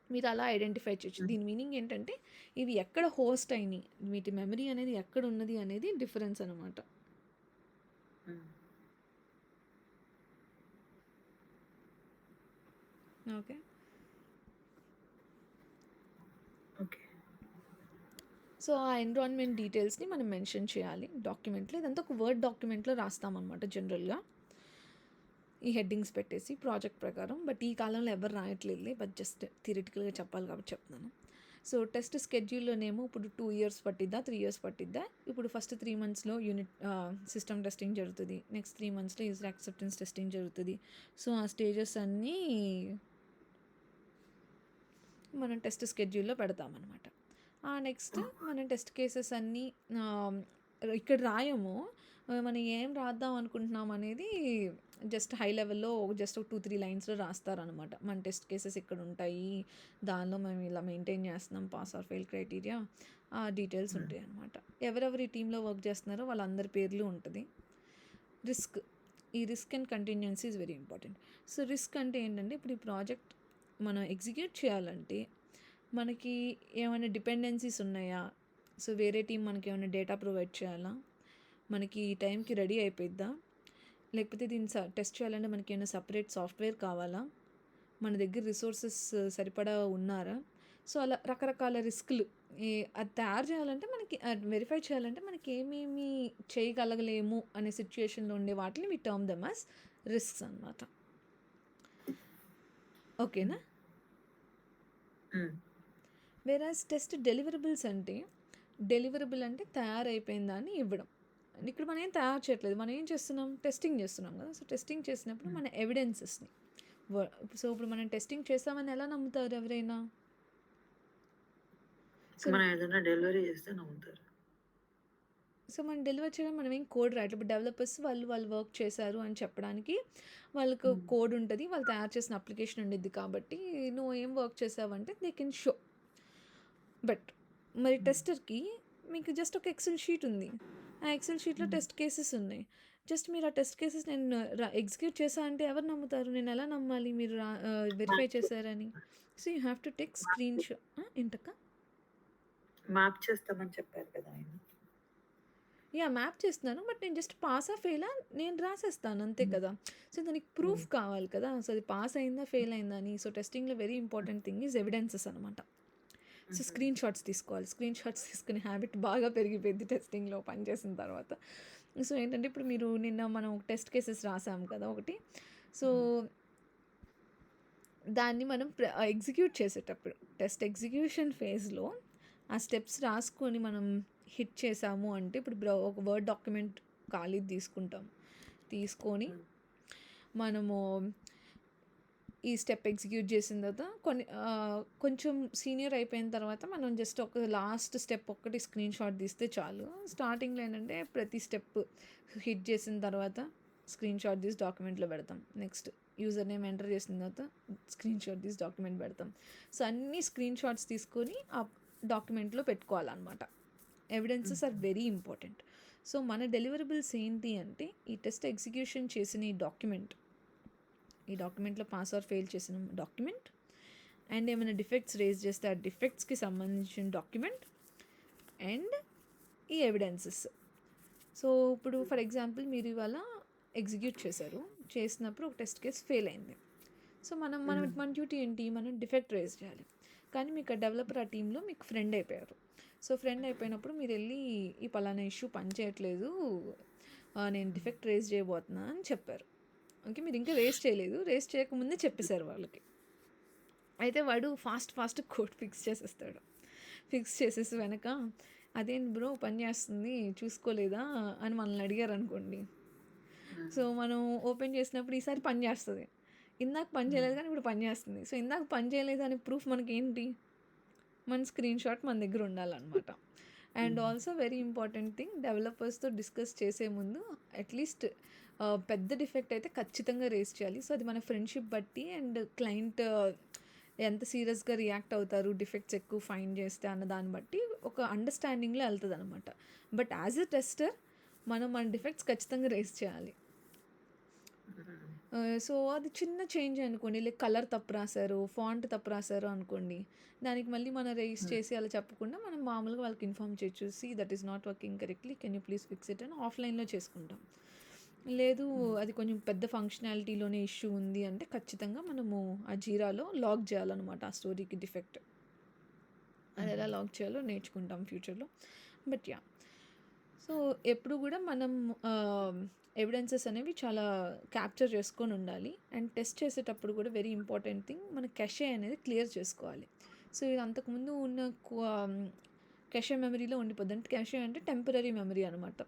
మీరు అలా ఐడెంటిఫై చేయొచ్చు. దీని మీనింగ్ ఏంటంటే ఇవి ఎక్కడ హోస్ట్ అయినాయి, వీటి మెమరీ అనేది ఎక్కడ ఉన్నది అనేది డిఫరెన్స్ అనమాట. Okay okay. సో ఆ ఎన్విరాన్మెంట్ డీటెయిల్స్ని మనం మెన్షన్ చేయాలి డాక్యుమెంట్లో. ఇదంతా ఒక వర్డ్ డాక్యుమెంట్లో రాస్తామన్నమాట జనరల్గా, ఈ హెడ్డింగ్స్ పెట్టేసి ప్రాజెక్ట్ ప్రకారం. బట్ ఈ కాలంలో ఎవరు రాయట్లేదులే, బట్ జస్ట్ థియరిటికల్గా చెప్పాలి కాబట్టి చెప్తున్నాను. సో టెస్ట్ స్కెడ్యూల్లోనేమో ఇప్పుడు 2 years పట్టిద్దా, 3 years పట్టిద్దా. ఇప్పుడు ఫస్ట్ 3 monthsలో యూనిట్ సిస్టమ్ టెస్టింగ్ జరుగుతుంది, నెక్స్ట్ 3 monthsలో యూజర్ యాక్సెప్టెన్స్ టెస్టింగ్ జరుగుతుంది. సో ఆ స్టేజెస్ అన్నీ మనం టెస్ట్ స్కెడ్యూల్లో పెడతామన్నమాట. నెక్స్ట్ మనం టెస్ట్ కేసెస్ అన్నీ ఇక్కడ రాయము. మనం ఏం రాద్దాం అనుకుంటున్నాం అనేది జస్ట్ హై లెవెల్లో జస్ట్ 2-3 లైన్స్లో రాస్తారనమాట. మన టెస్ట్ కేసెస్ ఇక్కడ ఉంటాయి, దానిలో మేము ఇలా మెయింటైన్ చేస్తున్నాం పాస్ ఆర్ ఫెయిల్ క్రైటీరియా, ఆ డీటెయిల్స్ ఉంటాయి అనమాట. ఎవరెవరు ఈ టీంలో వర్క్ చేస్తున్నారో వాళ్ళందరి పేర్లు ఉంటుంది. రిస్క్, ఈ risk and కంటిన్యూన్సీ is very important. So risk అంటే ఏంటంటే, ఇప్పుడు ఈ ప్రాజెక్ట్ మనం ఎగ్జిక్యూట్ చేయాలంటే మనకి ఏమైనా డిపెండెన్సీస్ ఉన్నాయా, సో వేరే టీం మనకి ఏమైనా డేటా ప్రొవైడ్ చేయాలా, మనకి ఈ టైంకి రెడీ అయిపోయిద్దా, లేకపోతే దీన్ని టెస్ట్ చేయాలంటే మనకి ఏమైనా సపరేట్ సాఫ్ట్వేర్ కావాలా, మన దగ్గర రిసోర్సెస్ సరిపడా ఉన్నారా. సో అలా రకరకాల రిస్క్లు అది తయారు చేయాలంటే మనకి వెరిఫై చేయాలంటే మనకి ఏమేమి చేయగలగలేము అనే సిచ్యుయేషన్లో ఉండే వాటిని వి టర్మ్ దెమ్ యాజ్ రిస్క్స్ అన్నమాట. ఓకేనా? వేరాజ్ టెస్ట్ డెలివరబుల్స్ అంటే, డెలివరబుల్ అంటే తయారైపోయిన దాన్ని ఇవ్వడం. ఇక్కడ మనం ఏం తయారు చేయట్లేదు, మనం ఏం చేస్తున్నాం, టెస్టింగ్ చేస్తున్నాం కదా. సో టెస్టింగ్ చేసినప్పుడు మన ఎవిడెన్సెస్ని సో ఇప్పుడు మనం టెస్టింగ్ చేస్తామని ఎలా నమ్ముతారు ఎవరైనా? సో మనం ఏదైనా డెలివరీ చేస్తే నమ్ముతారు. సో మనం డెలివర్ చేయడం, మనం ఏం కోడ్ రాయట్లేదు. ఇప్పుడు డెవలపర్స్ వాళ్ళు వర్క్ చేశారు అని చెప్పడానికి వాళ్ళకు కోడ్ ఉంటుంది, వాళ్ళు తయారు చేసిన అప్లికేషన్ ఉండిద్ది. కాబట్టి నువ్వు ఏం వర్క్ చేసావంటే దే కెన్ షో. బట్ మరి టెస్టర్కి మీకు జస్ట్ ఒక ఎక్సెల్ షీట్ ఉంది, ఆ ఎక్సెల్ షీట్లో టెస్ట్ కేసెస్ ఉన్నాయి. జస్ట్ మీరు ఆ టెస్ట్ కేసెస్ నేను ఎగ్జిక్యూట్ చేశా అంటే ఎవరు నమ్ముతారు? నేను ఎలా నమ్మాలి మీరు వెరిఫై చేశారని? So you have to take screen shot. ఏంటక్క? మ్యాప్ చేస్తామని చెప్పారు కదా ఆయన. మ్యాప్ చేస్తున్నాను, బట్ నేను జస్ట్ పాస్ ఫెయిలా నేను రాసేస్తాను అంతే కదా. సో దానికి ప్రూఫ్ కావాలి కదా, సో అది పాస్ అయిందా ఫెయిల్ అయిందా అని. సో టెస్టింగ్లో very important thing is evidences అనమాట. సో స్క్రీన్ షాట్స్ తీసుకోవాలి. స్క్రీన్ షాట్స్ తీసుకునే హ్యాబిట్ బాగా పెరిగిపోయింది టెస్టింగ్లో పనిచేసిన తర్వాత. సో ఏంటంటే, ఇప్పుడు మీరు నిన్న మనం టెస్ట్ కేసెస్ రాసాము కదా ఒకటి. సో దాన్ని మనం ఎగ్జిక్యూట్ చేసేటప్పుడు టెస్ట్ ఎగ్జిక్యూషన్ ఫేజ్లో ఆ స్టెప్స్ రాసుకొని మనం హిట్ చేసాము అంటే, ఇప్పుడు ఒక వర్డ్ డాక్యుమెంట్ ఖాళీది తీసుకొని మనము ఈ స్టెప్ ఎగ్జిక్యూట్ చేసిన తర్వాత కొంచెం సీనియర్ అయిపోయిన తర్వాత మనం జస్ట్ ఒక లాస్ట్ స్టెప్ ఒక్కటి స్క్రీన్ షాట్ తీస్తే చాలు. స్టార్టింగ్లో ఏంటంటే ప్రతి స్టెప్ హిట్ చేసిన తర్వాత స్క్రీన్ షాట్ తీసి డాక్యుమెంట్లో పెడతాం. నెక్స్ట్ యూజర్ నేమ్ ఎంటర్ చేసిన తర్వాత స్క్రీన్ షాట్ తీసి డాక్యుమెంట్ పెడతాం. సో అన్ని స్క్రీన్ షాట్స్ తీసుకొని ఆ డాక్యుమెంట్లో పెట్టుకోవాలన్నమాట. Evidences are very important. So మన డెలివరబుల్స్ ఏంటి అంటే, ఈ టెస్ట్ ఎగ్జిక్యూషన్ చేసిన ఈ డాక్యుమెంట్లో పాస్ ఆర్ ఫెయిల్ చేసిన డాక్యుమెంట్, అండ్ ఏమైనా డిఫెక్ట్స్ రేజ్ చేస్తే ఆ డిఫెక్ట్స్కి సంబంధించిన డాక్యుమెంట్, అండ్ ఈ ఎవిడెన్సెస్. సో ఇప్పుడు ఫర్ ఎగ్జాంపుల్ మీరు ఇవాళ ఎగ్జిక్యూట్ చేసినప్పుడు ఒక టెస్ట్ కేస్ ఫెయిల్ అయింది. సో మన డ్యూటీ ఏంటి, మనం డిఫెక్ట్ రేజ్ చేయాలి. కానీ మీకు ఆ డెవలపర్ ఆ టీంలో మీకు ఫ్రెండ్ అయిపోయారు. సో ఫ్రెండ్ అయిపోయినప్పుడు మీరు వెళ్ళి ఈ పలానా ఇష్యూ పనిచేయట్లేదు, నేను డిఫెక్ట్ రేజ్ చేయబోతున్నా అని చెప్పారు. ఓకే, మీరు ఇంకా రేస్ చేయకముందే చెప్పేశారు వాళ్ళకి. అయితే వాడు ఫాస్ట్ కోడ్ ఫిక్స్ చేసేసి వెనక అదేంటి బ్రో పని చేస్తుంది చూసుకోలేదా అని మనల్ని అడిగారు అనుకోండి. సో మనం ఓపెన్ చేసినప్పుడు ఈసారి పని చేస్తుంది, ఇందాక పని చేయలేదు కానీ ఇప్పుడు పని చేస్తుంది. సో ఇందాక పని చేయలేదు అనే ప్రూఫ్ మనకి ఏంటి, మన స్క్రీన్ షాట్ మన దగ్గర ఉండాలన్నమాట. And also very important thing, డెవలపర్స్తో డిస్కస్ చేసే ముందు అట్లీస్ట్ పెద్ద డిఫెక్ట్ అయితే ఖచ్చితంగా రేస్ చేయాలి. సో అది మన ఫ్రెండ్షిప్ బట్టి అండ్ క్లయింట్ ఎంత సీరియస్గా రియాక్ట్ అవుతారు డిఫెక్ట్స్ ఎక్కువ ఫైండ్ చేస్తే అన్న దాన్ని బట్టి ఒక అండర్స్టాండింగ్లో వెళ్తుంది అనమాట. బట్ యాజ్ ఎ టెస్టర్ మనం మన డిఫెక్ట్స్ ఖచ్చితంగా రేస్ చేయాలి. సో అది చిన్న చేంజ్ అనుకోండి, లైక్ కలర్ తప్పు రాశారు, ఫాంట్ తప్పు రాశారు అనుకోండి, దానికి మళ్ళీ మనం రేస్ చేసి అలా చెప్పకుండా మనం మామూలుగా వాళ్ళకి ఇన్ఫార్మ్ చేసి that is not working correctly, can you please fix it అని ఆఫ్లైన్లో చేసుకుంటాం. లేదు అది కొంచెం పెద్ద ఫంక్షనాలిటీలోనే ఇష్యూ ఉంది అంటే ఖచ్చితంగా మనము ఆ జీరాలో లాగ్ చేయాలన్నమాట ఆ స్టోరీకి డిఫెక్ట్. అది ఎలా లాగ్ చేయాలో నేర్చుకుంటాం ఫ్యూచర్లో. బట్ సో ఎప్పుడు కూడా మనం ఎవిడెన్సెస్ అనేవి చాలా క్యాప్చర్ చేసుకొని ఉండాలి. అండ్ టెస్ట్ చేసేటప్పుడు కూడా వెరీ ఇంపార్టెంట్ థింగ్, మన కెషే అనేది క్లియర్ చేసుకోవాలి. సో ఇది అంతకుముందు ఉన్న కెషే మెమరీలో ఉండిపోద్ది. అంటే కెషే అంటే టెంపరీ మెమరీ అనమాట.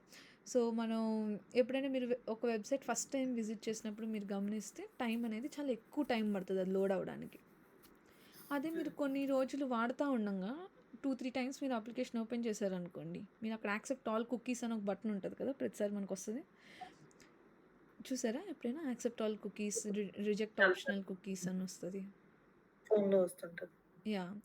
సో మనం ఎప్పుడైనా మీరు ఒక వెబ్సైట్ ఫస్ట్ టైం విజిట్ చేసినప్పుడు మీరు గమనిస్తే టైం అనేది చాలా ఎక్కువ టైం పడుతుంది అది లోడ్ అవ్వడానికి. అదే మీరు కొన్ని రోజులు వాడుతా ఉండంగా 2-3 టైమ్స్ మీరు అప్లికేషన్ ఓపెన్ చేశారనుకోండి, మీరు అక్కడ యాక్సెప్ట్ ఆల్ కుకీస్ అని ఒక బటన్ ఉంటుంది కదా! ప్రతిసారి మనకొస్తది. చూసారా ఎప్పుడైనా? Accept all cookies, reject optional cookies అని వస్తది. ఫోన్‌లో వస్తుంటది. యాహ్!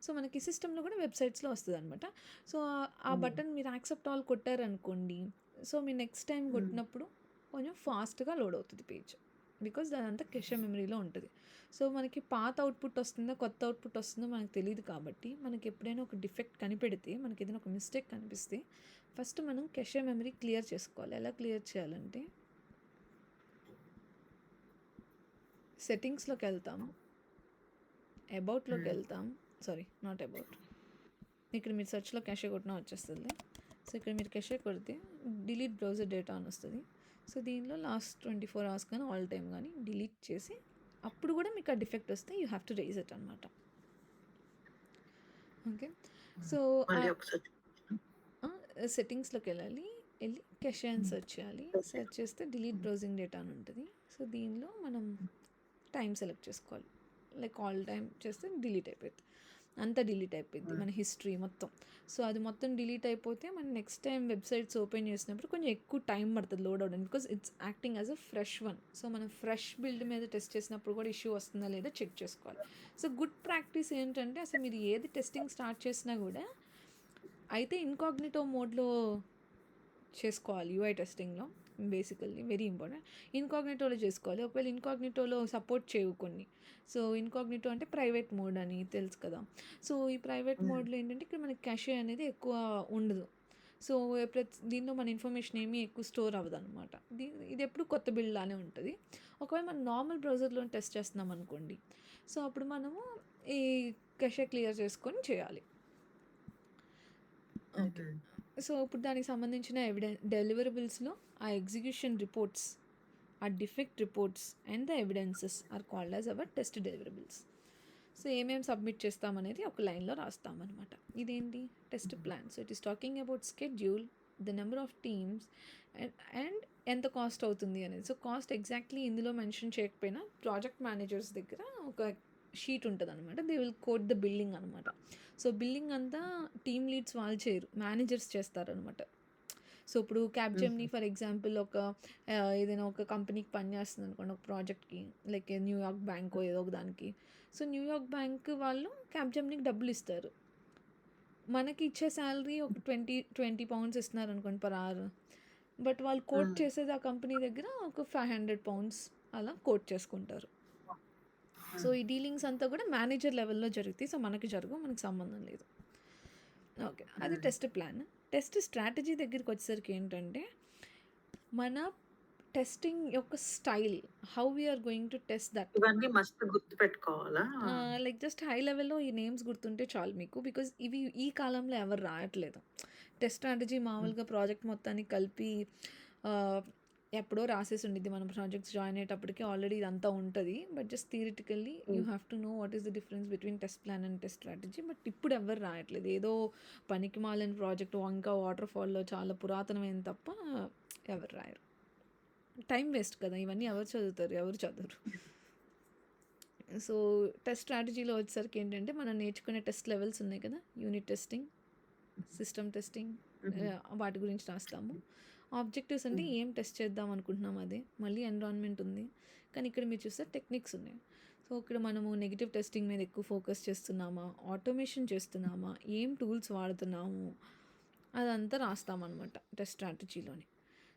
సో, మనకి సిస్టమ్‌లో కూడా వెబ్‌సైట్స్‌లో వస్తదనమాట. సో, ఆ హ్మ్. బటన్ మీరు యాక్సెప్ట్ ఆల్ కొట్టారనుకోండి, సో, మీరు నెక్స్ట్ టైమ్ హ్మ్. కొట్టినప్పుడు కొంచెం ఫాస్ట్‌గా లోడ్ అవుతది పేజ్. బికాజ్ అదంతా కెషే మెమరీలో ఉంటది. సో, మనకి పాత అవుట్‌పుట్ వస్తుందా, కొత్త అవుట్‌పుట్ వస్తుందో మనకు తెలీదు కాబట్టి, మనకి ఎప్పుడైనా ఒక డిఫెక్ట్ కనిపెడితే, మనకేదైనా ఒక మిస్టేక్ కనిపిస్తే, ఫస్ట్ మనం కెషే మెమరీ క్లియర్ చేసుకోవాలి. ఎలా క్లియర్ చేయాలంటే, సెట్టింగ్స్‌లోకెళ్తాం, అబౌట్‌లోకి హ్మ్. వెళ్తాం. Sorry, not about. ఇక్కడ మీరు సెర్చ్‌లో క్యాషే కొట్టినా వచ్చేస్తుంది. సో, ఇక్కడ మీరు క్యాషే కొడితే డిలీట్ బ్రౌజర్ డేటా అని వస్తుంది. సో, దీనిలో లాస్ట్ 24 అవర్స్ కానీ ఆల్ టైమ్ కానీ డిలీట్ చేసి, అప్పుడు కూడా మీకు ఆ డిఫెక్ట్ వస్తే you have to raise it అనమాట. ఓకే. హ్మ్. సో, మళ్ళీ ఒకసారి సెట్టింగ్స్లోకి వెళ్ళాలి. వెళ్ళి క్యాషే అని హ్మ్. సెర్చ్ చేయాలి. ఓకే. సెర్చ్ చేస్తే డిలీట్ హ్మ్. బ్రౌజింగ్ డేటా అని ఉంటుంది. సో, దీనిలో మనం టైం సెలెక్ట్ చేసుకోవాలి. లైక్ ఆల్ టైమ్ చేస్తే డిలీట్ అయిపోద్ది. అంతా డిలీట్ అయిపోద్ది హ్మ్. మన హిస్టరీ మొత్తం. సో, అది మొత్తం డిలీట్ అయిపోతే మనం నెక్స్ట్ టైం వెబ్సైట్స్ ఓపెన్ చేసినప్పుడు కొంచెం ఎక్కువ టైం పడుతుంది లోడ్ అవ్వడానికి. Because it's acting as a fresh one. So, మనం ఫ్రెష్ బిల్డ్ మీద టెస్ట్ చేసినప్పుడు కూడా ఇష్యూ వస్తుందా లేదా చెక్ చేసుకోవాలి. సో, గుడ్ ప్రాక్టీస్ ఏంటంటే అసలు మీరు ఏది టెస్టింగ్ స్టార్ట్ చేసినా కూడా అయితే ఇన్కాగ్నిటో మోడ్లో చేసుకోవాలి. యూఐ టెస్టింగ్‌లో బేసికల్లీ వెరీ ఇంపార్టెంట్. ఇన్కాగ్నిటోలో చేసుకోవాలి. ఒకవేళ ఇన్కాగ్నిటోలో సపోర్ట్ చేయవు కొన్ని. సో, ఇన్కాగ్నిటో అంటే ప్రైవేట్ మోడ్ అని తెలుసు కదా! సో, ఈ ప్రైవేట్ హ్మ్. మోడ్‌లో ఏంటంటే ఇక్కడ మనకి క్యాషే అనేది ఎక్కువ ఉండదు. సో, దీనిలో మన ఇన్ఫర్మేషన్ ఏమీ ఎక్కువ స్టోర్ అవ్వదనమాట. ఇది ఎప్పుడు కొత్త బిల్డ్ లానే ఉంటది. ఒకవేళ మనం నార్మల్ బ్రౌజర్‌లో టెస్ట్ చేస్తున్నాం అనుకోండి. సో, అప్పుడు మనము ఈ క్యాషే క్లియర్ చేసుకొని చేయాలి. ఓకే. హుహు. సో, ఇప్పుడు దానికి సంబంధించిన డెలివరబుల్స్‌లో ఆ ఎగ్జిక్యూషన్ రిపోర్ట్స్, ఆ defect reports and the evidences are called as our test deliverables. So, ఏమేమి సబ్మిట్ చేస్తామనేది ఒక లైన్‌లో రాస్తామనమాట. ఇదేంటి test plan. So, it is talking about schedule, the number of teams and and ఎంత కాస్ట్ అవుతుంది అనేది. సో, కాస్ట్ ఎగ్జాక్ట్లీ ఇందులో మెన్షన్ చేయకపోయినా ప్రాజెక్ట్ మేనేజర్స్ దగ్గర ఒక షీట్ ఉంటదనమాట. They will code the billing అనమాట. సో, బిల్లింగ్ అంతా టీమ్ లీడ్స్ వాళ్ళు చేయరు. మేనేజర్స్ చేస్తారనమాట. సో, ఇప్పుడు క్యాప్‌జెమినీ హుహు. ఫర్ ఎగ్జాంపుల్ ఒక ఏదైనా ఒక కంపెనీకి పనిచేస్తుందనుకోండి ఒక ప్రాజెక్ట్‌కి. లైక్ న్యూయార్క్ బ్యాంకో ఏదో ఒక దానికి. సో, న్యూయార్క్ బ్యాంక్ వాళ్ళు క్యాప్‌జెమినీకి డబ్బులిస్తారు. మనకి ఇచ్చే సాలరీ ఒక 20 పౌండ్స్ ఇస్తున్నారనుకోండి పర్ అవర్. బట్ వాళ్ళు కోట్ హ్మ్. చేసేది ఆ కంపెనీ దగ్గర ఒక 500 పౌండ్స్ అలా కోట్ చేసుకుంటారు. సో, హ్మ్. ఈ డీలింగ్స్ అంతా కూడా మేనేజర్ లెవెల్‌లో జరుగుతాయి. సో, మనకి జరగవు. మనకి సంబంధం లేదు. ఓకే. అది hmm. Test plan. Test strategy దగ్గరికొచ్చేసరికి ఏంటంటే, మన టెస్టింగ్ యొక్క style, how we are going to test that. ఇవన్నీ మస్ట్ గుర్తుపెట్టుకోవాలా? లైక్ జస్ట్ హై లెవెల్‌లో ఈ నేమ్స్ గుర్తుంటే చాలు మీకు. బికాజ్ ఇవి ఈ కాలంలో ఎవరు రాయట్లేదు. టెస్ట్ స్ట్రాటజీ హ్మ్. మామూలుగా ప్రాజెక్ట్ మొత్తాన్ని కలిపి ఆహ్, ఎప్పుడో రాసేసి ఉండిద్ది. మనం ప్రాజెక్ట్స్ జాయిన్ అయ్యేటప్పటికి ఆల్రెడీ ఇదంతా ఉంటది. బట్ జస్ట్ థియరిటికల్లీ యూ హ్మ్. Have to know what is the difference between test plan and test strategy. But ఇప్పుడు ఎవ్వరు రాయట్లేదు. ఏదో పనికిమాలిన ప్రాజెక్ట్ ఇంకా వాటర్ ఫాల్‌లో చాలా పురాతనమైనది తప్ప ఎవరు రాయరు. టైం వేస్ట్ కదా! ఇవన్నీ ఎవరు చదువుతారు? ఎవరు చదవరు. సో, టెస్ట్ స్ట్రాటజీలో వచ్చేసరికి ఏంటంటే, మనం నేర్చుకునే టెస్ట్ లెవెల్స్ ఉన్నాయి కదా! యూనిట్ టెస్టింగ్, సిస్టమ్ టెస్టింగ్, హుహు. వాటి గురించి రాస్తాము. ఆబ్జెక్టివ్స్ అంటే హ్మ్. ఏం టెస్ట్ చేద్దాం అనుకుంటున్నాం అదే. మళ్ళీ ఎన్విరాన్మెంట్ ఉంది. కానీ ఇక్కడ మీరు చూస్తే టెక్నిక్స్ ఉన్నాయి. సో, ఇక్కడ మనము నెగెటివ్ టెస్టింగ్ మీద ఎక్కువ ఫోకస్ చేస్తున్నామా? ఆటోమేషన్ చేస్తున్నామా? ఏం టూల్స్ వాడుతున్నాము? అదంతా రాస్తామనమాట టెస్ట్ స్ట్రాటజీలోని.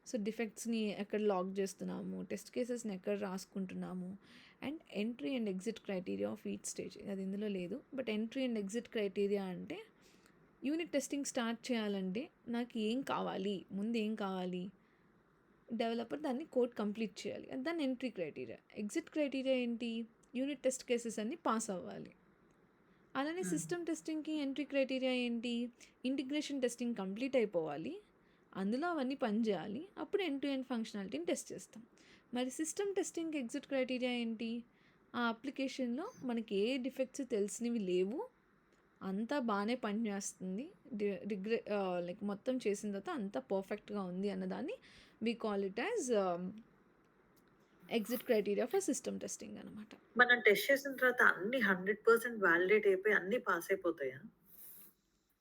సో, డిఫెక్ట్స్‌ని ఎక్కడ లాగ్ చేస్తున్నాము? టెస్ట్ కేసెస్‌ని ఎక్కడ రాసుకుంటున్నాము? And entry and exit criteria of each stage. అది ఇందులో లేదు. But entry and exit criteria అంటే యూనిట్ టెస్టింగ్ స్టార్ట్ చేయాలంటే నాకు ఏం కావాలి? ముందు ఏం కావాలి? డెవలపర్ దాన్ని కోడ్ కంప్లీట్ చేయాలి. దాన్ని ఎంట్రీ క్రైటీరియా. ఎగ్జిట్ క్రైటీరియా ఏంటి? యూనిట్ టెస్ట్ కేసెస్ అన్నీ పాస్ అవ్వాలి. అలానే హ్మ్. సిస్టమ్ టెస్టింగ్‌కి ఎంట్రీ క్రైటీరియా ఏంటి? ఇంటిగ్రేషన్ టెస్టింగ్ కంప్లీట్ అయిపోవాలి. అందులో అవన్నీ పనిచేయాలి. అప్పుడు ఎండ్ టు ఎండ్ ఫంక్షనాలిటీని టెస్ట్ చేస్తాం. మరి సిస్టమ్ టెస్టింగ్‌కి ఎగ్జిట్ క్రైటీరియా ఏంటి? ఆ అప్లికేషన్‌లో మనకి ఏ డిఫెక్ట్స్ తెలిసినవి లేవు. అంతా బానే పనిచేస్తుంది. లైక్ మొత్తం చేసిన తర్వాత అంతా పర్ఫెక్ట్‌గా ఉంది అన్నదాన్ని we call it as exit criteria for system testing అనమాట. మనం టెస్ట్ చేసిన తర్వాత అన్ని 100% వాలిడేట్ అయిపోయి అన్నీ పాస్ అయిపోతాయా?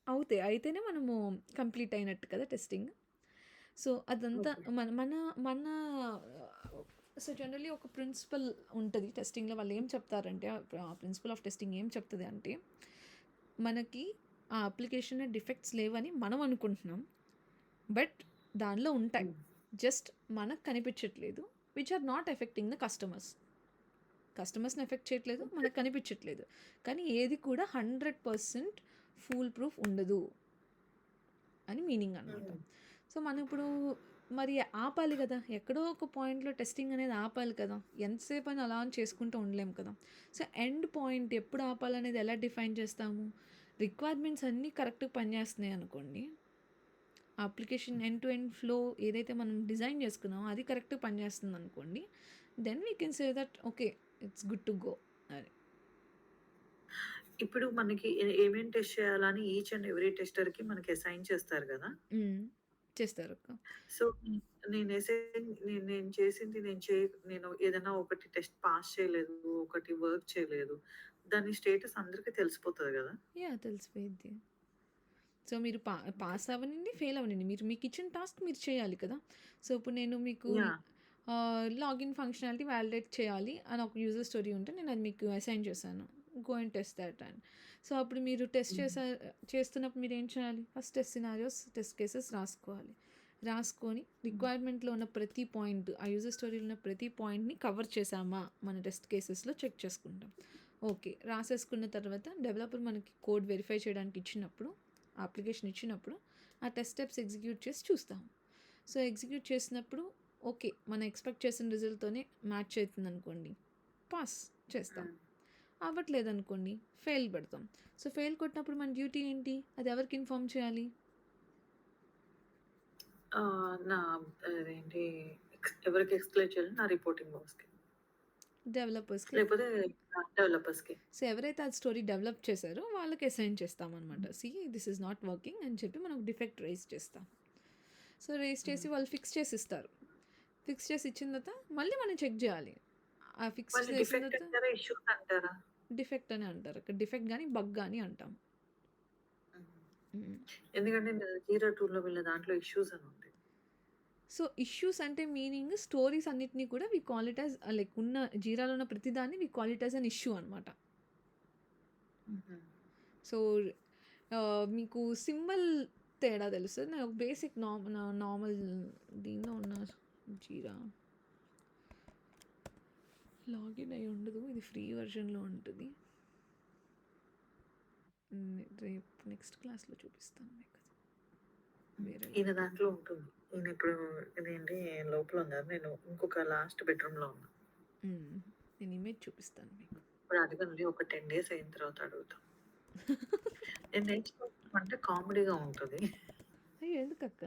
అవుతాయి. అయితేనే మనము కంప్లీట్ అయినట్టు కదా టెస్టింగ్. సో, అదంతా ఓకే. మన మన మన సో, జనరల్లీ ఒక ప్రిన్సిపల్ ఉంటది టెస్టింగ్‌లో. వాళ్ళేం చెప్తారంటే ప్రిన్సిపల్ ఆఫ్ టెస్టింగ్ ఏం చెప్తది అంటే, మనకి ఆ అప్లికేషన్‌లో డిఫెక్ట్స్ లేవని మనం అనుకుంటున్నాం. బట్ దానిలో ఉంటాయి. హ్మ్. జస్ట్ మనకు కనిపించట్లేదు. Which are not affecting the customers. కస్టమర్స్‌ని ఎఫెక్ట్ చేయట్లేదు. ఓకే. మనకు కనిపించట్లేదు. కానీ ఏది కూడా 100% ఫూల్ ప్రూఫ్ ఉండదు అని మీనింగ్ అనమాట. హ్మ్. సో, మనం ఇప్పుడు మరి ఆపాలి కదా! ఎక్కడో ఒక పాయింట్‌లో టెస్టింగ్ అనేది ఆపాలి కదా! ఎంతసేపని అలా అని చేసుకుంటూ ఉండలేం కదా! సో, ఎండ్ పాయింట్ ఎప్పుడు ఆపాలనేది ఎలా డిఫైన్ చేస్తాము? రిక్వైర్మెంట్స్ అన్నీ కరెక్ట్‌గా పనిచేస్తున్నాయి అనుకోండి. ఆ application end to end flow ఏదైతే మనం డిజైన్ చేసుకున్నామో అది కరెక్ట్‌గా పనిచేస్తుంది అనుకోండి. Then we can say that okay. It's good to go అని. ఇప్పుడు మనకి ఏమేం టెస్ట్ చేయాలని ఈచ్ అండ్ ఎవ్రీ టెస్టర్‌కి మనకి అసైన్ చేస్తారు గదా! హ్మ్. చేస్తారక్క. సో, నేనేసే నేను చేసింది నేను ఏదైనా ఒకటి టెస్ట్ పాస్ చేయలేదు, ఒకటి వర్క్ చేయలేదు. దాని స్టేటస్ అందరికి తెలిసిపోతది గదా! యాహ్! తెలిసిపోయిద్ది. సో, మీరు ఓకే. పాస్ అవ్వనండి, ఫెయిల్ అవ్వనండి. మీరు మీకిచ్చిన టాస్క్ మీరు చేయాలి కదా! సో, ఇప్పుడు నేను మీకు యాహ్! లాగిన్ ఫంక్షనాలిటీ వాలిడేట్ చేయాలి అని ఒక యూజర్ స్టోరీ ఉంటే నేను అది మీకు అసైన్ చేశాను. గో అండ్ టెస్ట్ థాట్ అని. సో, అప్పుడు మీరు టెస్ట్ హ్మ్. చేస్తున్నప్పుడు మీరేం చేయాలి? First test scenarios, test cases రాసుకోవాలి. రాసుకొని హ్మ్. రిక్వైర్మెంట్‌లో ఉన్న ప్రతి పాయింట్, ఆ యూజర్ స్టోరీలో ఉన్న ప్రతి పాయింట్‌ని కవర్ చేశామా మన టెస్ట్ కేసెస్‌లో చెక్ చేసుకుంటాం. ఓకే. రాసేసుకున్న తర్వాత డెవలపర్ మనకి కోడ్ వెరిఫై చేయడానికి ఇచ్చినప్పుడు, ఆ అప్లికేషన్ ఇచ్చినప్పుడు ఆ టెస్ట్ స్టెప్స్ ఎగ్జిక్యూట్ చేసి చూస్తాం. సో, ఎగ్జిక్యూట్ చేసినప్పుడు ఓకే. మనం ఎక్స్‌పెక్ట్ చేసిన రిజల్ట్‌తోనే మ్యాచ్ అవుతుందనుకోండి, పాస్ చేస్తాం. హ్మ్. అవ్వట్లేదనుకోండి, ఫెయిల్ పెడతాం. సో, ఫెయిల్ కొట్టినప్పుడు మన డ్యూటీ ఏంటి? అది ఎవరికి ఇన్ఫార్మ్ చేయాలి? నా అదేంటి ఎవరికి ఎక్స్‌ప్లెయిన్ చేయాలి? నా రిపోర్టింగ్ బాస్‌కి. డెవలపర్స్‌కి. లేకపోతే డెవలపర్స్‌కి. సో, ఎవరైతే ఆ స్టోరీ డెవలప్ చేశారో వాళ్ళకి అసైన్ చేస్తామనమాట. దిస్ ఈజ్ నాట్ వర్కింగ్ అని చెప్పి మనం డిఫెక్ట్ రైజ్ చేస్తాం. సో, రైజ్ చేసి హ్మ్. వాళ్ళు ఫిక్స్ చేసి ఇస్తారు. ఫిక్స్ చేసి ఇచ్చిన తర్వాత మళ్ళీ మనం చెక్ జేయాలి. ఆ ఫిక్స్ మళ్ళీ చేసిన డిఫెక్ట్ తర్వాత అంటారా? ఇష్యూస్ అంటారా? డిఫెక్ట్ అని అంటారు. అక్కడ డిఫెక్ట్ గాని, బగ్ గాని అంటాం. హుహు. హ్మ్. ఎందుకంటే జీరా టూల్‌లో వీళ్ళ దాంట్లో ఇష్యూస్ అని ఉంది. సో, ఇష్యూస్ అంటే మీనింగ్ స్టోరీస్ అన్నిటిని కూడా we call it as like ఉన్న జీరాలో ఉన్న ప్రతిదాన్ని we call it as an issue అనమాట. హుహు. సో, మీకు సింబల్ తేడా తెలుస్తది. నాకు బేసిక్ నార్మల్ దీనిలో ఉన్న జీరా లాగిన్ అయ్యి ఉండదు. ఇది ఫ్రీ వెర్షన్‌లో ఉంటది. రేపు నెక్స్ట్ క్లాస్‌లో చూపిస్తాను మీకది. వేరే ఈయన లాగిన్. దాంట్లో ఉంటుంది. ఈయన ఇప్పుడు ఇదేంటి లోపల ఉన్నారు. నేను ఇంకొక లాస్ట్ బెడ్‌రూమ్‌లో ఉన్నా. హ్మ్. నేను ఇమేజ్ చూపిస్తాను మీకు. ఇప్పుడు అడగనులే ఒక 10 డేస్ అయిన తర్వాత అడుగుతా. నేను నేర్చుకోవడం అంటే కామెడీగా ఉంటది. అయ్యో! ఎందుకక్క?